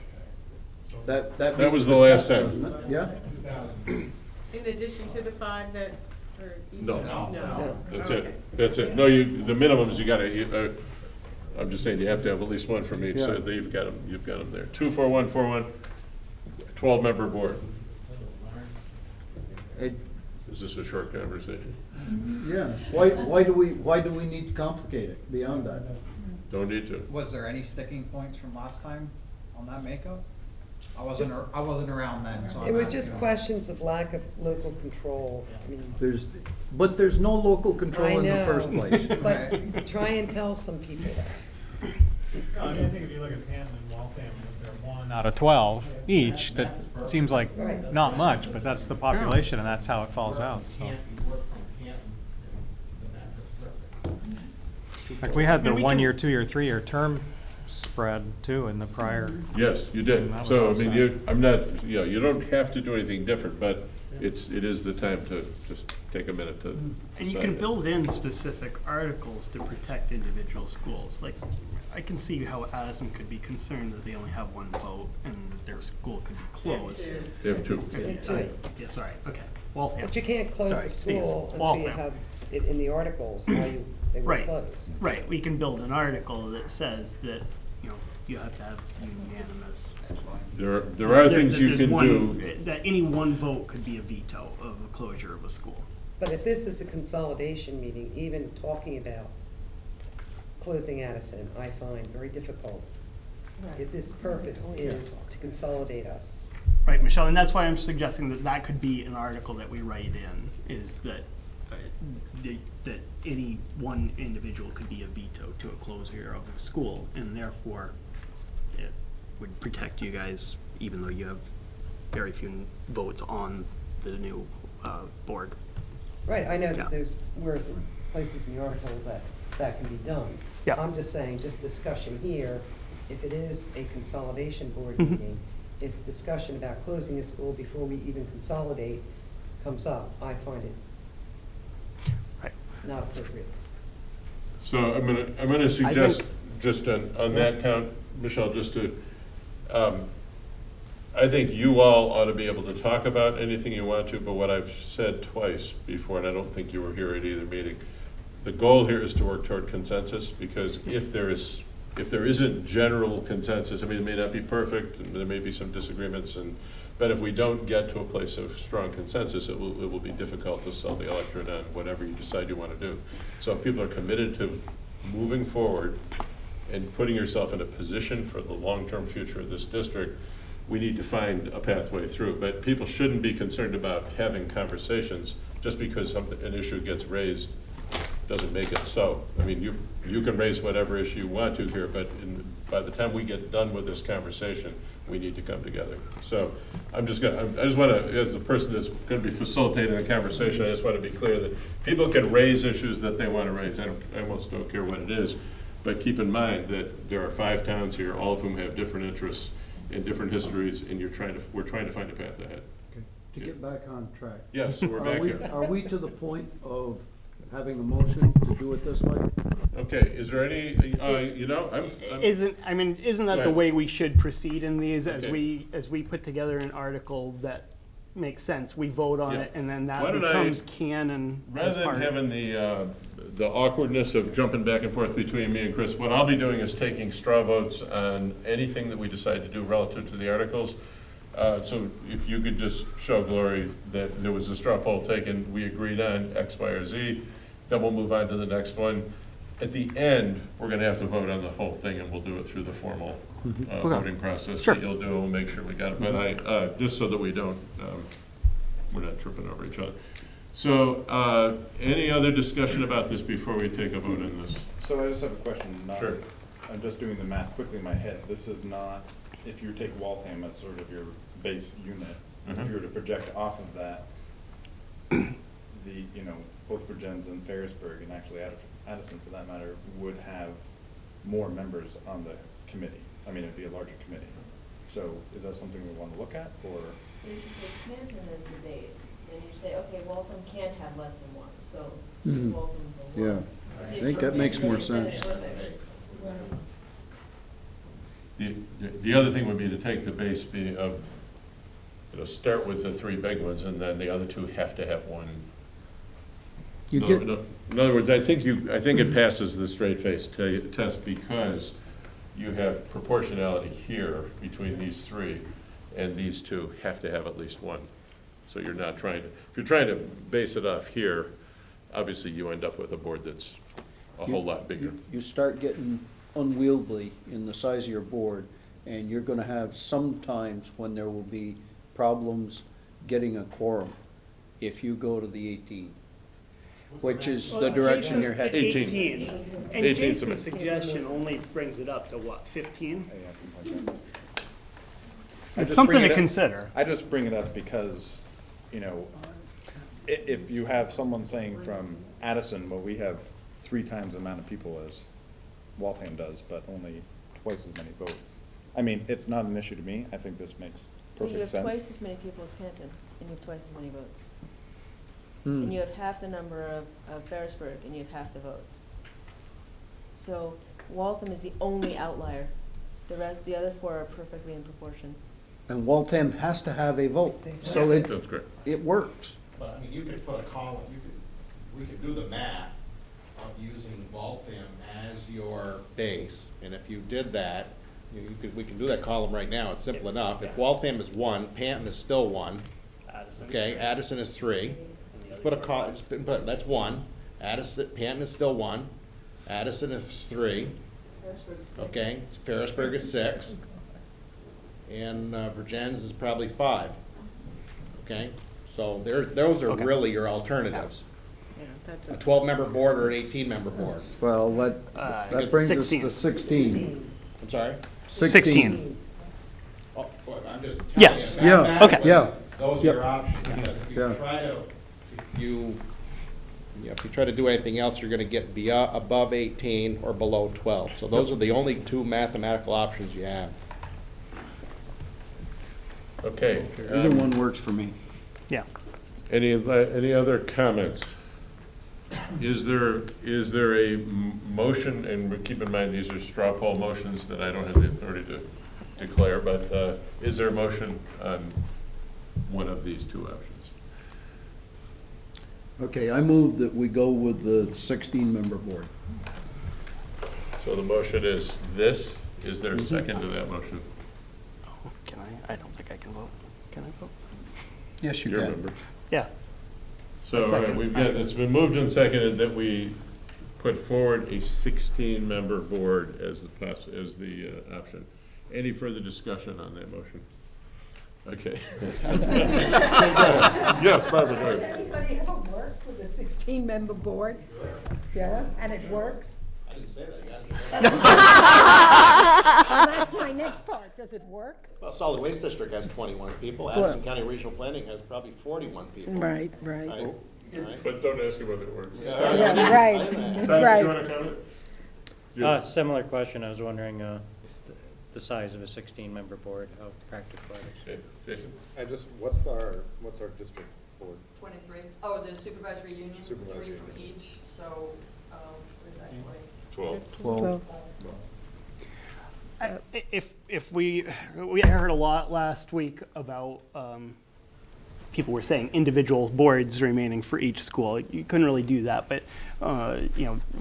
That was meets the last test, time. doesn't it? Yeah? 2000. In addition to the 5 that are each? No. No. That's Okay. it. That's it. No, the minimums you gotta, I'm just saying you have to have at least one from each, so Yeah. you've got them there. 2, 4, 1, 4, 1, 12-member board. It- Is this a short conversation? Yeah, why do we need to complicate it beyond that? Don't need to. Was there any sticking points from last time on that makeup? I wasn't around then, so. It was just questions of lack of local control. I mean, But there's no local control I in the know, first place. but try and tell some people that. I think if you look at Canton and Waltham, they're 1 out of 12 each, that seems like Right. not much, but that's the population and that's how it falls out, so. Like, we had the 1-year, 2-year, 3-year term spread too in the prior. Yes, you did. And that was So, all I mean, set. you don't have to do anything different, but it is the time to just take a minute to And you decide can that. build in specific articles to protect individual schools. Like, I can see how Addison could be concerned that they only have one vote and that their school could be closed. They have 2. They have 2. Yeah, sorry, okay. Waltham. But you can't close Sorry, the Steve. school until you Waltham. have it in the articles, how they will Right, close. right. We can build an article that says that, you know, you have to have unanimous. There are things you there's can one- do. That any one vote could be a veto of a closure of a school. But if this is a consolidation meeting, even talking about closing Addison, I find very difficult. If this purpose is to consolidate us. Right, Michelle, and that's why I'm suggesting that that could be an article that we write in, is that, that any one individual could be a veto to a closure of a school, and therefore it would protect you guys, even though you have very few votes on the new board. Right, I know Yeah. that there's places in the article that can be done. Yeah. I'm just saying, just discussion here, if it is a consolidation board Mhm. meeting, if discussion about closing a school before we even consolidate comes up, I find it Right. not appropriate. So I'm gonna suggest, just on that count, Michelle, just to, I think you all ought to be able to talk about anything you want to, but what I've said twice before, and I don't think you were here at either meeting, the goal here is to work toward consensus, because if there isn't general consensus, I mean, it may not be perfect, and there may be some disagreements, but if we don't get to a place of strong consensus, it will be difficult to sell the electorate on whatever you decide you want to do. So if people are committed to moving forward and putting yourself in a position for the long-term future of this district, we need to find a pathway through. But people shouldn't be concerned about having conversations just because an issue gets raised doesn't make it so. I mean, you can raise whatever issue you want to here, but by the time we get done with this conversation, we need to come together. So I just want to, as the person that's going to be facilitating the conversation, I just want to be clear that people can raise issues that they want to raise. I almost don't care what it is, but keep in mind that there are 5 towns here, all of whom have different interests and different histories, and we're trying to find a path ahead. Okay. To get back on track. Yes, so we're back here. Are we to the point of having a motion to do it this way? Okay, is there any, I'm. Isn't that Go the ahead. way we should proceed in these, Okay. as we put together an article that makes sense, we vote on Yeah. it, and then that Why don't I- becomes canon as Rather than part of- having the awkwardness of jumping back and forth between me and Chris, what I'll be doing is taking straw votes on anything that we decide to do relative to the articles. So if you could just show Glory that there was a straw poll taken, we agreed on X, Y, or Z, then we'll move on to the next one. at the end, we're gonna have to vote on the whole thing, and we'll do it through the formal voting process that you'll do, and we'll make sure we got it. But I, just so that we don't, we're not tripping over each other. So, any other discussion about this before we take a vote on this? So I just have a question. Sure. I'm just doing the math quickly in my head. This is not, if you take Waltham as sort of your base unit, if you were to project off of that, the, you know, both Virgins and Ferrisburg, and actually Addison for that matter, would have more members on the committee. I mean, it'd be a larger committee. So is that something we want to look at, or? If you take Canton as the base, then you say, okay, Waltham can't have less than one, so Mhm. Waltham's the Yeah, one. I think that makes more sense. The other thing would be to take the base of, start with the three big ones, and then the other two have to have one. You No, get, no. In other words, I think it passes the straight face test because you have proportionality here between these three, and these two have to have at least one. So you're not trying to, if you're trying to base it off here, obviously you end up with a board that's a whole lot bigger. you start getting unwieldy in the size of your board, and you're gonna have some times when there will be problems getting a quorum if you go to the 18, which is the direction you're heading. 18. And 18 's Jason's suggestion only brings it up to what, 15? It's something to consider. I just bring it up because, you know, if you have someone saying from Addison, well, we have 3 times the amount of people as Waltham does, but only twice as many votes. I mean, it's not an issue to me. I think this makes But you perfect have sense. twice as many people as Canton, and you have twice as many votes. Hmm. And you have half the number of Ferrisburg, and you have half the votes. So Waltham is the only outlier. The other 4 are perfectly in proportion. And Waltham has to have a vote, so That's great. it works. But, I mean, you could put a column, we could do the math of using Waltham as your base, and if you did that, we can do that column right now, it's simple enough. If Waltham is 1, Panton is still 1, okay, Addison is 3. Put a column, that's 1, Panton is still 1, Addison is 3, Ferrisburg's 6. okay, Ferrisburg is 6, and Virgins is probably 5, okay? So those are really your alternatives. Yeah, that's A 12-member board or an 18-member board. Well, that brings us to 16. I'm sorry? 16. Oh, well, I'm just telling Yes. you. Yeah, mathematically, yeah. Those are Yep. your options, because if you Yeah. try to, if you try to do anything else, you're gonna get above 18 or below 12. So those are the only 2 mathematical options you have. Okay. Either one works for me. Yeah. Any other comments? Is there a motion, and keep in mind, these are straw poll motions that I don't have the authority to declare, but is there a motion on one of these 2 options? Okay, I move that we go with the 16-member board. So the motion is this. Is there a second to that motion? Can I? I don't think I can vote. Can I vote? Yes, you Your can. member. Yeah. So it's been moved and seconded that we put forward a 16-member board as the option. Any further discussion on that motion? Okay. Yes, Barbara, go Has ahead. anybody ever worked with a 16-member board? Yeah, and it works? I didn't say that, you asked me. Well, that's my next part. Does it work? Well, Solid Waste District has 21 people, Addison County Regional Planning has probably 41 people. Right. Right? But don't ask him whether it works. Yeah, right, Tom, right. do you want to comment? Similar question, I was wondering, the size of a 16-member board, how practical it is. Okay, Jason? What's our district board? 23. Oh, the supervisory union, Supervisory 3 from union. each, so, what is that, 12. 12. If we heard a lot last week about, people were saying individual boards remaining for each school. You couldn't really do that, but,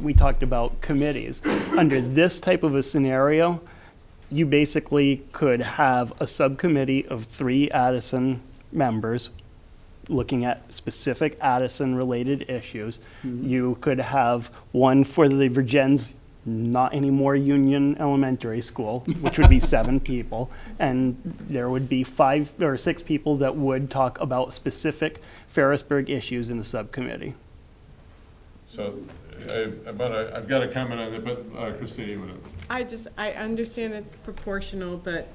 we talked about committees. Under this type of a scenario, you basically could have a subcommittee of 3 Addison members looking at specific Addison-related issues. You could have one for the Virgins, not anymore Union Elementary School, which would be 7 people, and there would be 5 or 6 people that would talk about specific Ferrisburg issues in the subcommittee. So, I've got a comment on that, but Christina, you want to? I understand it's proportional, but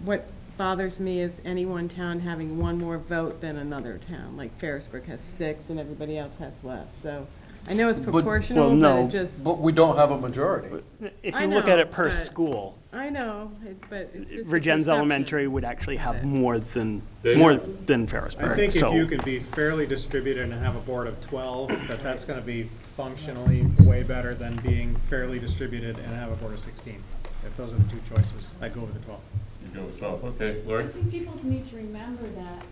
what bothers me is any one town having one more vote than another town. Like Ferrisburg has 6 and everybody else has less, so I know it's proportional, well, no. but it just. But we don't have a majority. If I you look at know, it per but- school, I know, but it's just a Virgins perception. Elementary would actually have more than They- Ferrisburg. I think if So- you could be fairly distributed and have a board of 12, that's gonna be functionally way better than being fairly distributed and have a board of 16. If those are the 2 choices, I'd go with the 12. You go with 12, okay. Lori? I think people need to remember that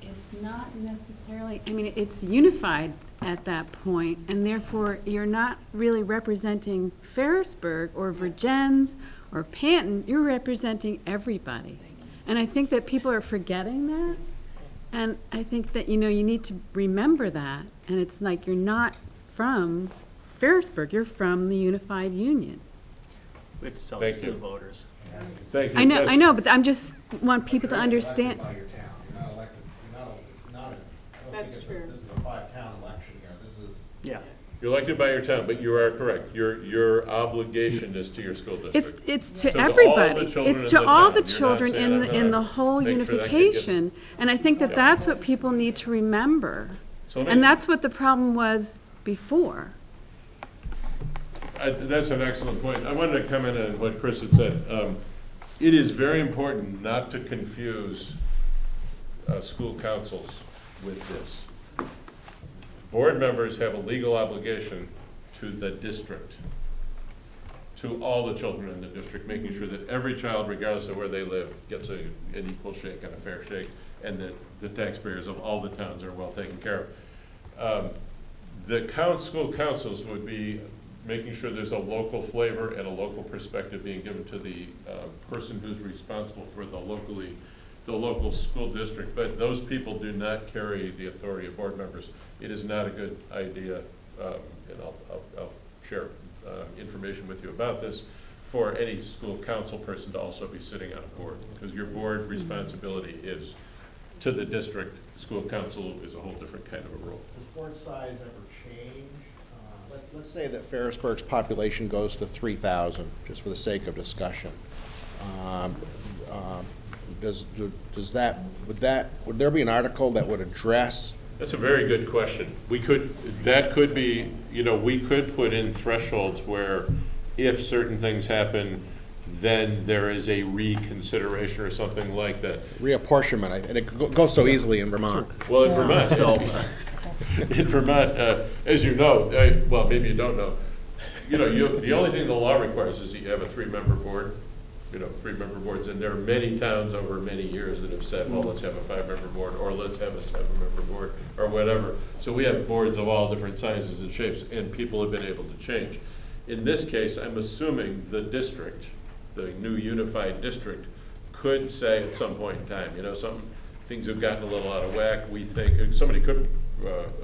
it's not necessarily, I mean, it's unified at that point, and therefore you're not really representing Ferrisburg or Virgins or Panton, you're representing everybody. And I think that people are forgetting that, and I think that, you need to remember that, and it's like you're not from Ferrisburg, you're from the Unified Union. We have to sell Thank this to the you. voters. Thank you. I That's- know, but I'm just want people to understand. By your town, you're not elected, it's not I don't That's think true. this is a 5-town election here, this is. Yeah. You're elected by your town, but you are correct. Your obligation is to your school district. It's To to all the everybody. children It's in to the all town. the You're not children saying, in "I'm the, gonna in the whole make sure that kid gets-" unification. And I think that that's what people need to remember. So let me- And that's what the problem was before. That's an excellent point. I wanted to comment on what Chris had said. It is very important not to confuse school councils with this. Board members have a legal obligation to the district, to all the children in the district, making sure that every child, regardless of where they live, gets an equal shake and a fair shake, and that the taxpayers of all the towns are well taken care of. The school councils would be making sure there's a local flavor and a local perspective being given to the person who's responsible for the local school district, but those people do not carry the authority of board members. It is not a good idea, and I'll share information with you about this, for any school council person to also be sitting on a board, because your board responsibility is to the district. School council is a whole different kind of a role. Does board size ever change? Let's say that Ferrisburg's population goes to 3,000, just for the sake of discussion. Would there be an article that would address? That's a very good question. We could put in thresholds where if certain things happen, then there is a reconsideration or something like that. Reapportionment, and it goes so easily in Vermont. Well, in Vermont, in Vermont, as you know, well, maybe you don't know, the only thing the law requires is that you have a 3-member board, 3-member boards, and there are many towns over many years that have said, well, let's have a 5-member board, or let's have a 7-member board, or whatever. So we have boards of all different sizes and shapes, and people have been able to change. In this case, I'm assuming the district, the new unified district, could say at some point in time, some things have gotten a little out of whack. We think somebody could,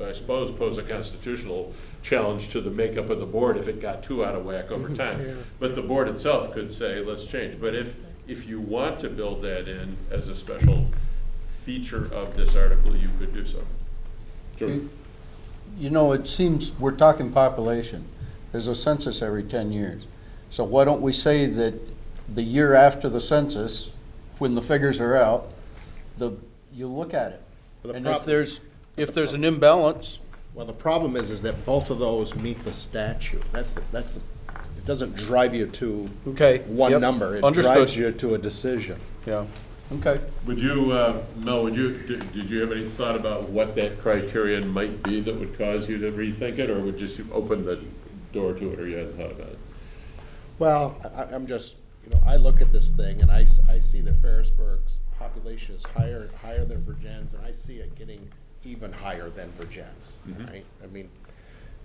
I suppose, pose a constitutional challenge to the makeup of the board if it got too out of whack over time. Yeah. But the board itself could say, let's change. But if you want to build that in as a special feature of this article, you could do so. George? It seems, we're talking population. There's a census every 10 years. So why don't we say that the year after the census, when the figures are out, you look at it. But the And prob- if there's an imbalance, Well, the problem is that both of those meet the statute. It doesn't drive you to okay. one yep, number. It understood. drives you to a decision. Yeah, okay. Would you, Mel, did you have any thought about what that criterion might be that would cause you to rethink it, or would just open the door to it, or you hadn't thought about it? Well, I'm just, I look at this thing and I see that Ferrisburg's population is higher than Virgin's, and I see it getting even higher than Virgin's, right? I mean,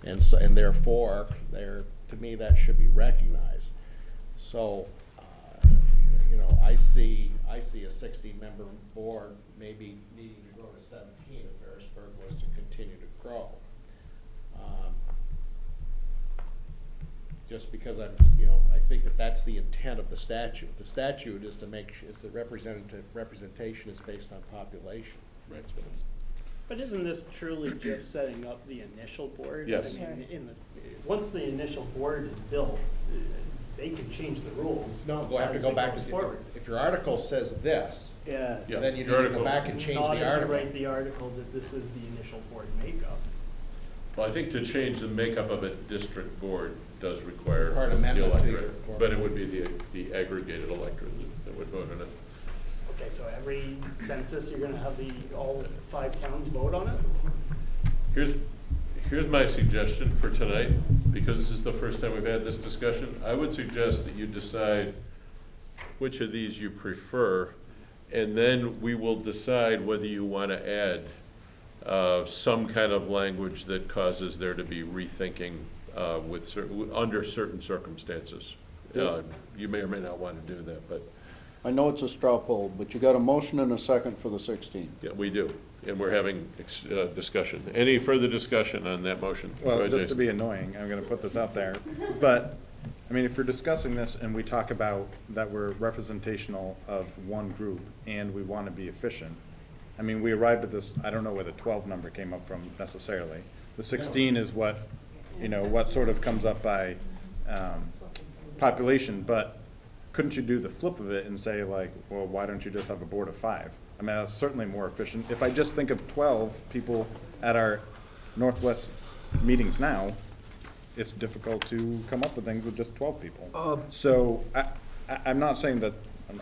and therefore, to me, that should be recognized. So, I see a 60-member board maybe needing to grow to 17 if Harrisburg was to continue to grow. Just because I think that's the intent of the statute. The statute is the representation is based on population. That's what it's. But isn't this truly just setting up the initial board? Yes. I mean, once the initial board is built, they can change the rules. No, we'll have to as go it back. goes forward. If your article says this, Yeah. Yeah, then you need your to go article. back and change Not the if you article. write the article that this is the initial board makeup. Well, I think to change the makeup of a district board does require Require an the amendment to electorate, your- but it would be the aggregated electorate that would vote on it. Okay, so every census, you're gonna have all 5 towns vote on it? Here's my suggestion for tonight, because this is the first time we've had this discussion. I would suggest that you decide which of these you prefer, and then we will decide whether you want to add some kind of language that causes there to be rethinking under certain circumstances. You may or may not want to do that, but. I know it's a straw poll, but you got a motion and a second for the 16. Yeah, we do, and we're having discussion. Any further discussion on that motion? Go Well, ahead, just to Jason. be annoying, I'm gonna put this out there, but, I mean, if we're discussing this and we talk about that we're representational of one group and we wanna be efficient, I mean, we arrived at this, I don't know where the 12 number came up from necessarily. The 16 is what sort of comes up by, population, but couldn't you do the flip of it and say like, well, why don't you just have a board of 5? I mean, that's certainly more efficient. If I just think of 12 people at our Northwest meetings now, it's difficult to come up with things with just 12 people. So I'm not saying that,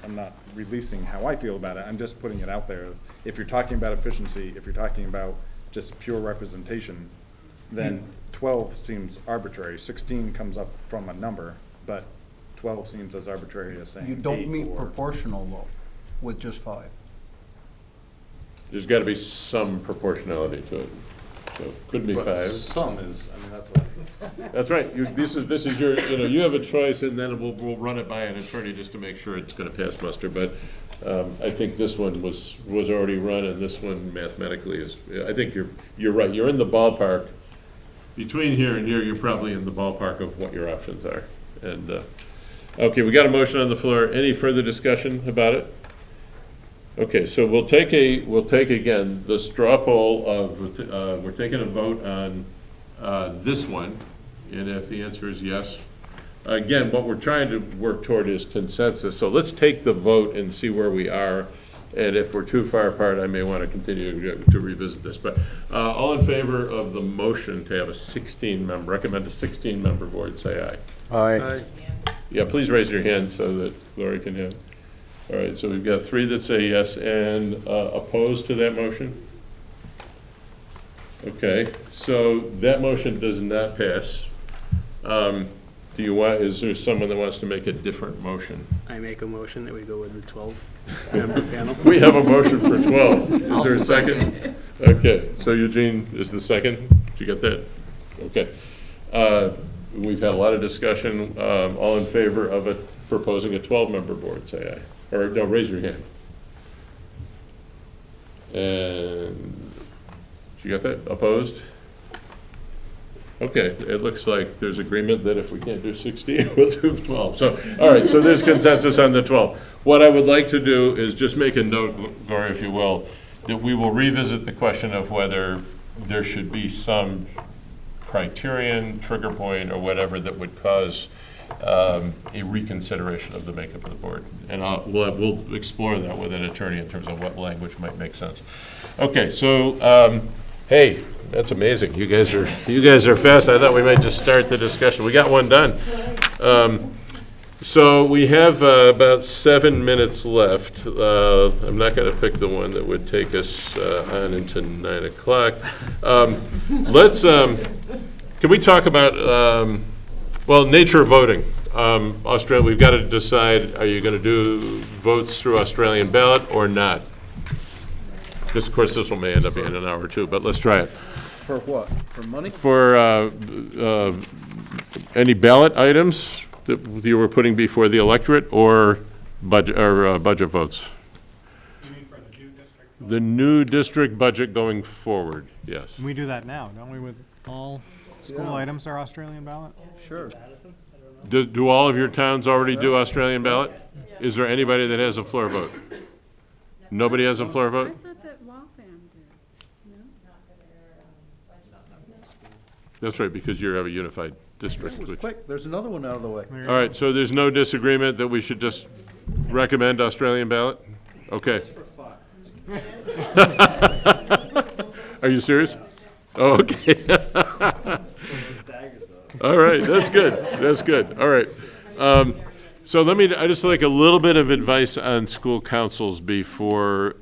I'm not releasing how I feel about it, I'm just putting it out there. If you're talking about efficiency, if you're talking about just pure representation, then 12 seems arbitrary. 16 comes up from a number, but 12 seems as arbitrary as saying You don't 8 meet or- proportional though, with just 5. There's got to be some proportionality to it. So could be But 5. some is, I mean, that's what. That's right. This is your, you have a choice, and then we'll run it by an attorney just to make sure it's going to pass muster. But I think this one was already run, and this one mathematically is. I think you're right. You're in the ballpark. Between here and here, you're probably in the ballpark of what your options are. And okay, we got a motion on the floor. Any further discussion about it? Okay, so we'll take again the straw poll of we're taking a vote on this one, and if the answer is yes, again, what we're trying to work toward is consensus. So let's take the vote and see where we are, and if we're too far apart, I may want to continue to revisit this. But all in favor of the motion to have recommend a 16-member board, say aye. Aye. Yeah, please raise your hand so that Lori can have. All right, so we've got 3 that say yes, and opposed to that motion? Okay, so that motion does not pass. Is there someone that wants to make a different motion? I make a motion that we go with the 12-member panel. We have a motion for 12. Is there a second? Okay, so Eugene is the second. Did you get that? Okay. We've had a lot of discussion. All in favor of proposing a 12-member board, say aye. Or no, raise your hand. And you got that? Opposed? Okay, it looks like there's agreement that if we can't do 16, we'll do 12. So, all right, so there's consensus on the 12. What I would like to do is just make a note, Gloria, if you will, that we will revisit the question of whether there should be some criterion, trigger point, or whatever that would cause a reconsideration of the makeup of the board. And we'll explore that with an attorney in terms of what language might make sense. Okay, so, hey, that's amazing. You guys are fast. I thought we might just start the discussion. We got one done. So we have about 7 minutes left. I'm not going to pick the one that would take us on into 9 o'clock. Can we talk about, nature of voting? Australia, we've got to decide, are you going to do votes through Australian ballot or not? Of course, this one may end up being an hour or two, but let's try it. For what? For money? For any ballot items that you were putting before the electorate, or budget votes. You mean for the new district? The new district budget going forward, yes. We do that now, don't we, with all school items are Australian ballot? Sure. Do all of your towns already do Australian ballot? Is there anybody that has a floor vote? Nobody has a floor I vote? thought that Waltham did, no? That's right, because you have a unified district. It was which- quick, there's another one out of the way. All right, so there's no disagreement that we should just recommend Australian ballot? Okay. Are you serious? Oh, okay. All right, that's good, that's good, all right. So I just like a little bit of advice on school councils before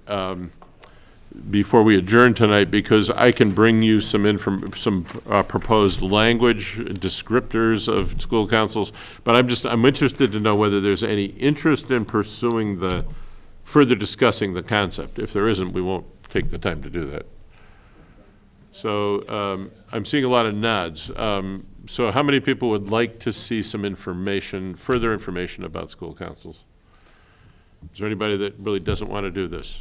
we adjourn tonight, because I can bring you some proposed language, descriptors of school councils, but I'm interested to know whether there's any interest in pursuing further discussing the concept. If there isn't, we won't take the time to do that. So I'm seeing a lot of nods. So how many people would like to see some information, further information about school councils? Is there anybody that really doesn't want to do this?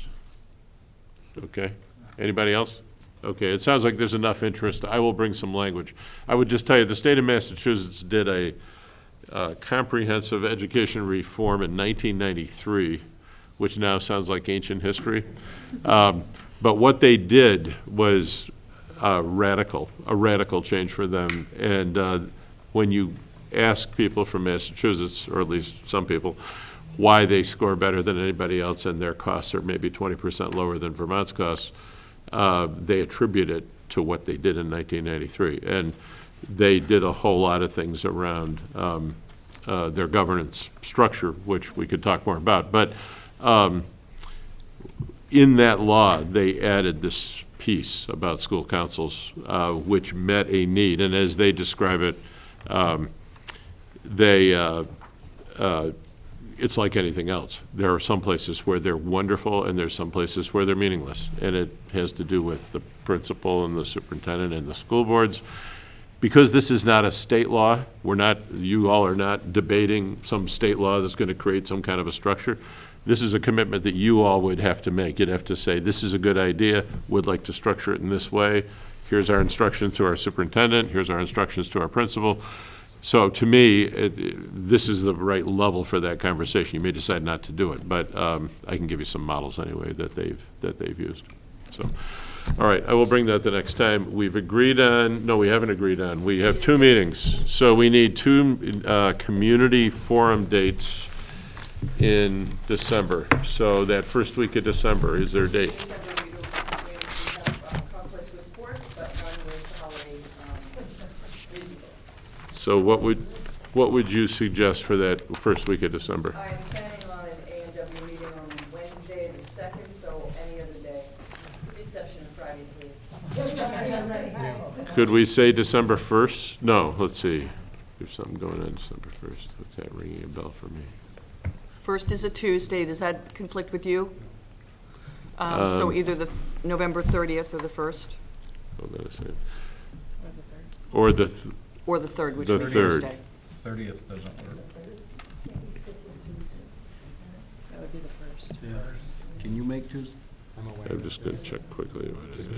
Okay. Anybody else? Okay, it sounds like there's enough interest. I will bring some language. I would just tell you, the state of Massachusetts did a comprehensive education reform in 1993, which now sounds like ancient history. But what they did was a radical change for them. And when you ask people from Massachusetts, or at least some people, why they score better than anybody else and their costs are maybe 20% lower than Vermont's costs, they attribute it to what they did in 1993. And they did a whole lot of things around their governance structure, which we could talk more about. But in that law, they added this piece about school councils, which met a need. And as they describe it, it's like anything else. There are some places where they're wonderful, and there's some places where they're meaningless. And it has to do with the principal and the superintendent and the school boards. Because this is not a state law, you all are not debating some state law that's going to create some kind of a structure. This is a commitment that you all would have to make. You'd have to say, this is a good idea, would like to structure it in this way. Here's our instructions to our superintendent, here's our instructions to our principal. So to me, this is the right level for that conversation. You may decide not to do it, but I can give you some models anyway that they've used. So, all right, I will bring that the next time. We've agreed on, no, we haven't agreed on. We have 2 meetings. So we need 2 community forum dates in December. So that first week of December, is there a date? December, we have conflicts with sports, but none with holiday musicals. So what would you suggest for that first week of December? I'm planning on an ANW meeting on Wednesday the 2nd, so any other day, with the exception of Friday, please. Could we say December 1st? No, let's see. There's something going on December 1st. What's that ringing a bell for me? First is a Tuesday, does that conflict with you? So either the November 30th or the 1st? Hold on a second. Or the Or the 3rd, which The would be 3rd. Thursday. 30th doesn't work. That would be the first. Can you make Tuesday? I'm just going to check quickly. What is it?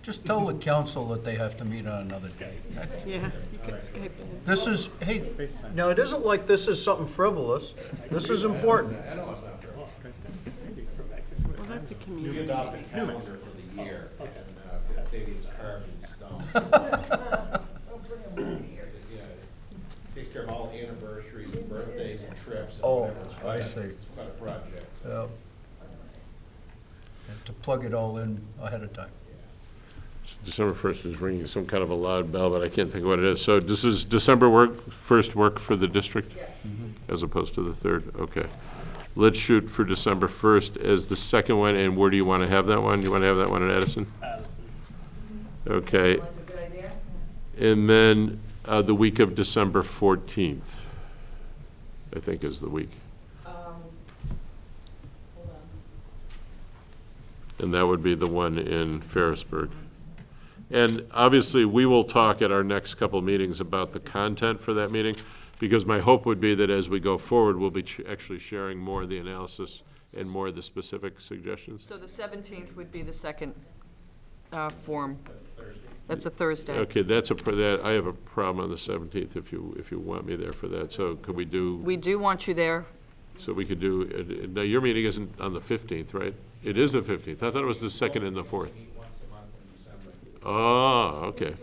Just tell the council that they have to meet on another day. Yeah, you could Skype in. This is, hey, now, it isn't like this is something frivolous. This is important. Well, that's a We community. adopt a calendar for the year, and maybe it's carved in stone. Yeah, takes care of all anniversaries, birthdays, and trips. And Oh, whatever. It's quite I a- see. It's quite a project. Have to plug it all in ahead of time. December 1st is ringing some kind of a loud bell, but I can't think of what it is. So this is December 1st work for the district? Yes. As opposed to the 3rd? Okay. Let's shoot for December 1st as the second one, and where do you want to have that one? You want to have that one in Addison? Addison. Okay. Like a good idea? And then the week of December 14th, I think is the week. Hold on. And that would be the one in Ferrisburg. And obviously, we will talk at our next couple of meetings about the content for that meeting, because my hope would be that as we go forward, we'll be actually sharing more of the analysis and more of the specific suggestions. So the 17th would be the second form. That's a Thursday. Okay, I have a problem on the 17th if you want me there for that. So could we do? We do want you there. So we could do, now your meeting isn't on the 15th, right? It is the 15th. I thought it was the 2nd and the 4th. Oh, okay.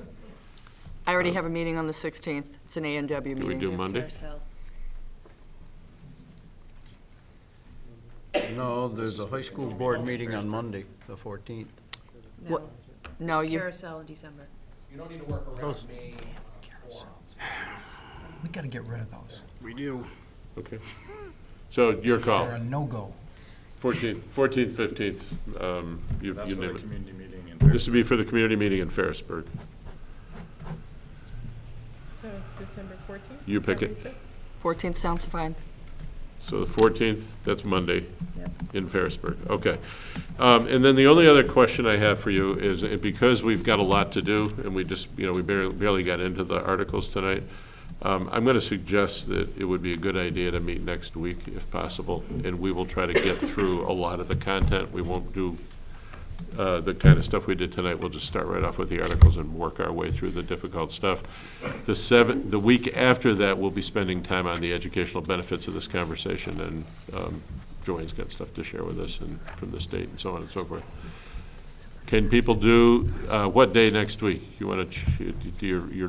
I already have a meeting on the 16th. It's an ANW meeting. Can we do Monday? No, there's a high school board meeting on Monday, the 14th. What? No, It's you, carousel in December. You don't need to work Close. around May forums. We gotta get rid of those. We do. Okay. So your call. They're a no-go. 14th, 15th, you That's you for name the it. community meeting in This would be for the community meeting in Ferrisburg. So December 14th? You pick it. 14th sounds fine. So the 14th, that's Monday Yep. in Ferrisburg. Okay. And then the only other question I have for you is, because we've got a lot to do, and we just, we barely got into the articles tonight, I'm going to suggest that it would be a good idea to meet next week if possible, and we will try to get through a lot of the content. We won't do the kind of stuff we did tonight. We'll just start right off with the articles and work our way through the difficult stuff. The week after that, we'll be spending time on the educational benefits of this conversation, and Joanne's got stuff to share with us and from the state and so on and so forth. Can people do, what day next week? You want to do your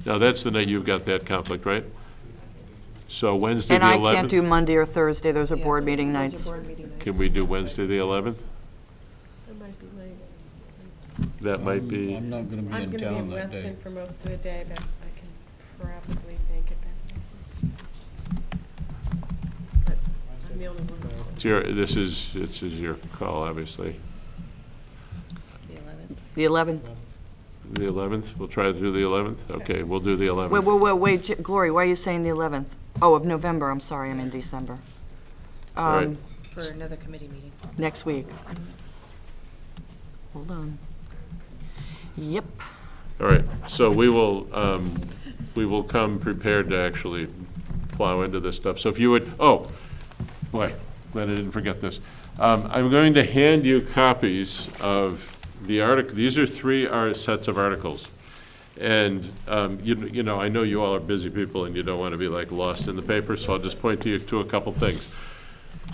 now, that's the night you've got that conflict, right? So Wednesday the 11th? And I can't do Monday or Thursday. Those are board meeting nights. Can we do Wednesday the 11th? It might be late. That might be, I'm not gonna be I'm in going to be town in that day. Weston for most of the day, but I can probably make it back. But I'm the only one. this is your call, obviously. The 11th. The 11th? We'll try to do the 11th? Okay, we'll do the 11th. Wait, Glory, why are you saying the 11th? Oh, of November, I'm sorry, I'm in December. All right. For another committee meeting. Next week. Hold on. Yep. All right, so we will come prepared to actually plow into this stuff. So if you would, oh, boy, glad I didn't forget this. I'm going to hand you copies of the article. These are 3 sets of articles. And, I know you all are busy people and you don't want to be like lost in the paper, so I'll just point to you to a couple things.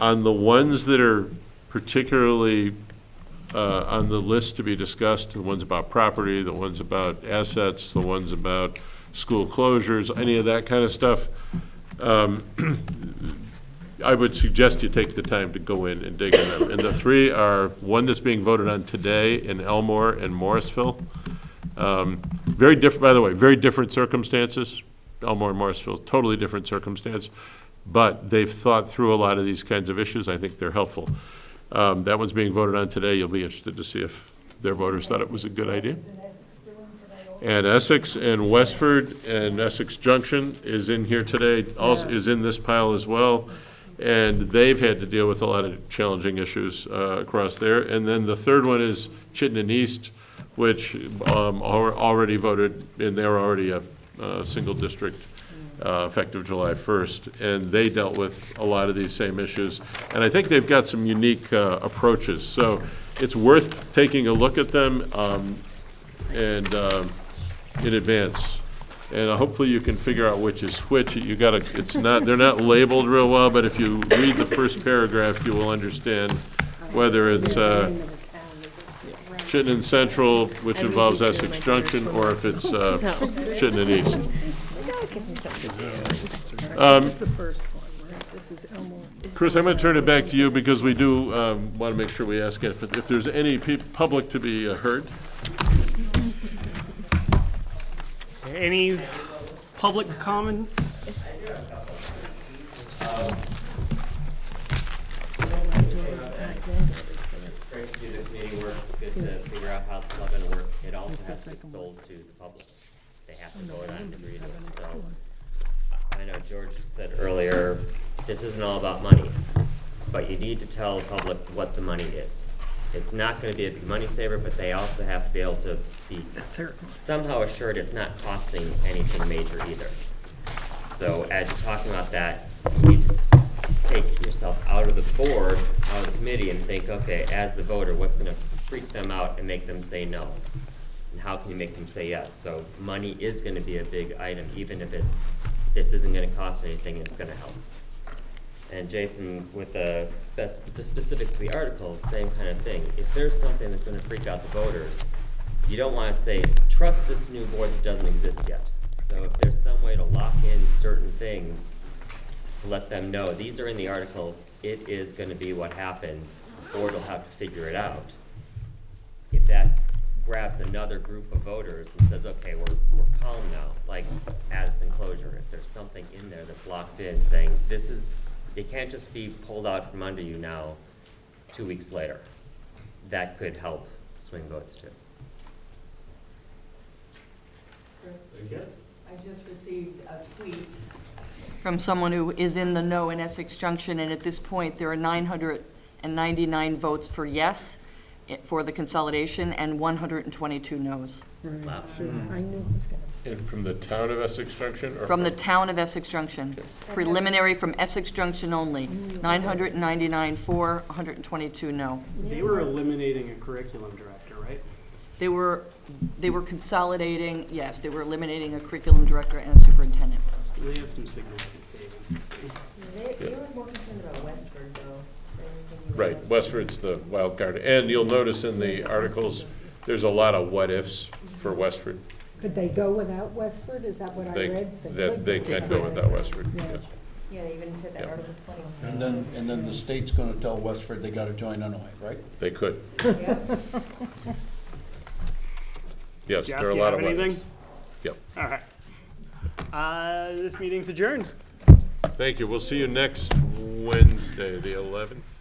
On the ones that are particularly on the list to be discussed, the ones about property, the ones about assets, the ones about school closures, any of that kind of stuff, I would suggest you take the time to go in and dig in them. And the 3 are one that's being voted on today in Elmore and Morrisville. Very different, by the way, very different circumstances. Elmore and Morrisville, totally different circumstance. But they've thought through a lot of these kinds of issues. I think they're helpful. That one's being voted on today. You'll be interested to see if their voters thought it was a good idea. And Essex and Westford and Essex Junction is in here today, also is in this pile as well. And they've had to deal with a lot of challenging issues across there. And then the third one is Chittenden East, which already voted, and they're already a single district effective July 1st. And they dealt with a lot of these same issues. And I think they've got some unique approaches. So it's worth taking a look at them and in advance. And hopefully you can figure out which is which. They're not labeled real well, but if you read the first paragraph, you will understand whether it's Chittenden Central, which involves Essex Junction, or if it's Chittenden East. This is the first one, right? This is Elmore. Chris, I'm going to turn it back to you because we do want to make sure we ask if there's any public to be heard. Any public comments? Great to do the committee work. It's good to figure out how it's all going to work. It also has to get sold to the public. They have to vote on and agree to it. So I know George said earlier, this isn't all about money, but you need to tell the public what the money is. It's not gonna be a big money saver, but they also have to be able to be somehow assured it's not costing anything major either. So as you're talking about that, you need to take yourself out of the board, out of the committee, and think, okay, as the voter, what's gonna freak them out and make them say no? And how can you make them say yes? So money is gonna be a big item, even if this isn't gonna cost anything, it's gonna help. And Jason, with the specifics of the articles, same kind of thing. If there's something that's gonna freak out the voters, you don't wanna say, trust this new board that doesn't exist yet. So if there's some way to lock in certain things, to let them know, these are in the articles, it is gonna be what happens, the board will have to figure it out. If that grabs another group of voters and says, okay, we're calm now, like Addison closure, if there's something in there that's locked in saying, it can't just be pulled out from under you now 2 weeks later. That could help swing votes too. Chris, I just received a tweet from someone who is in the know in Essex Junction, and at this point, there are 999 votes for yes for the consolidation and 122 no's. Wow. I knew it was gonna. And from the town of Essex Junction? Or From the town of Essex Junction. Preliminary from Essex Junction only. 999 for, 122 no. They were eliminating a curriculum director, right? They were consolidating, yes, they were eliminating a curriculum director and a superintendent. So they have some significant savings to see. They were more concerned about Westford, though. They were thinking about Right, Westford's the wild card. And you'll notice in the articles, there's a lot of what-ifs for Westford. Could they go without Westford? Is that what I read? They can go without Westford, Yeah. yes. Yeah, they even said that Yep. Article 20. And then the state's gonna tell Westford they gotta join anyway, right? They could. Yep. Yes, Jeff, there are a you lot have of what-ifs. anything? Yep. All right. This meeting's adjourned. Thank you. We'll see you next Wednesday, the 11th.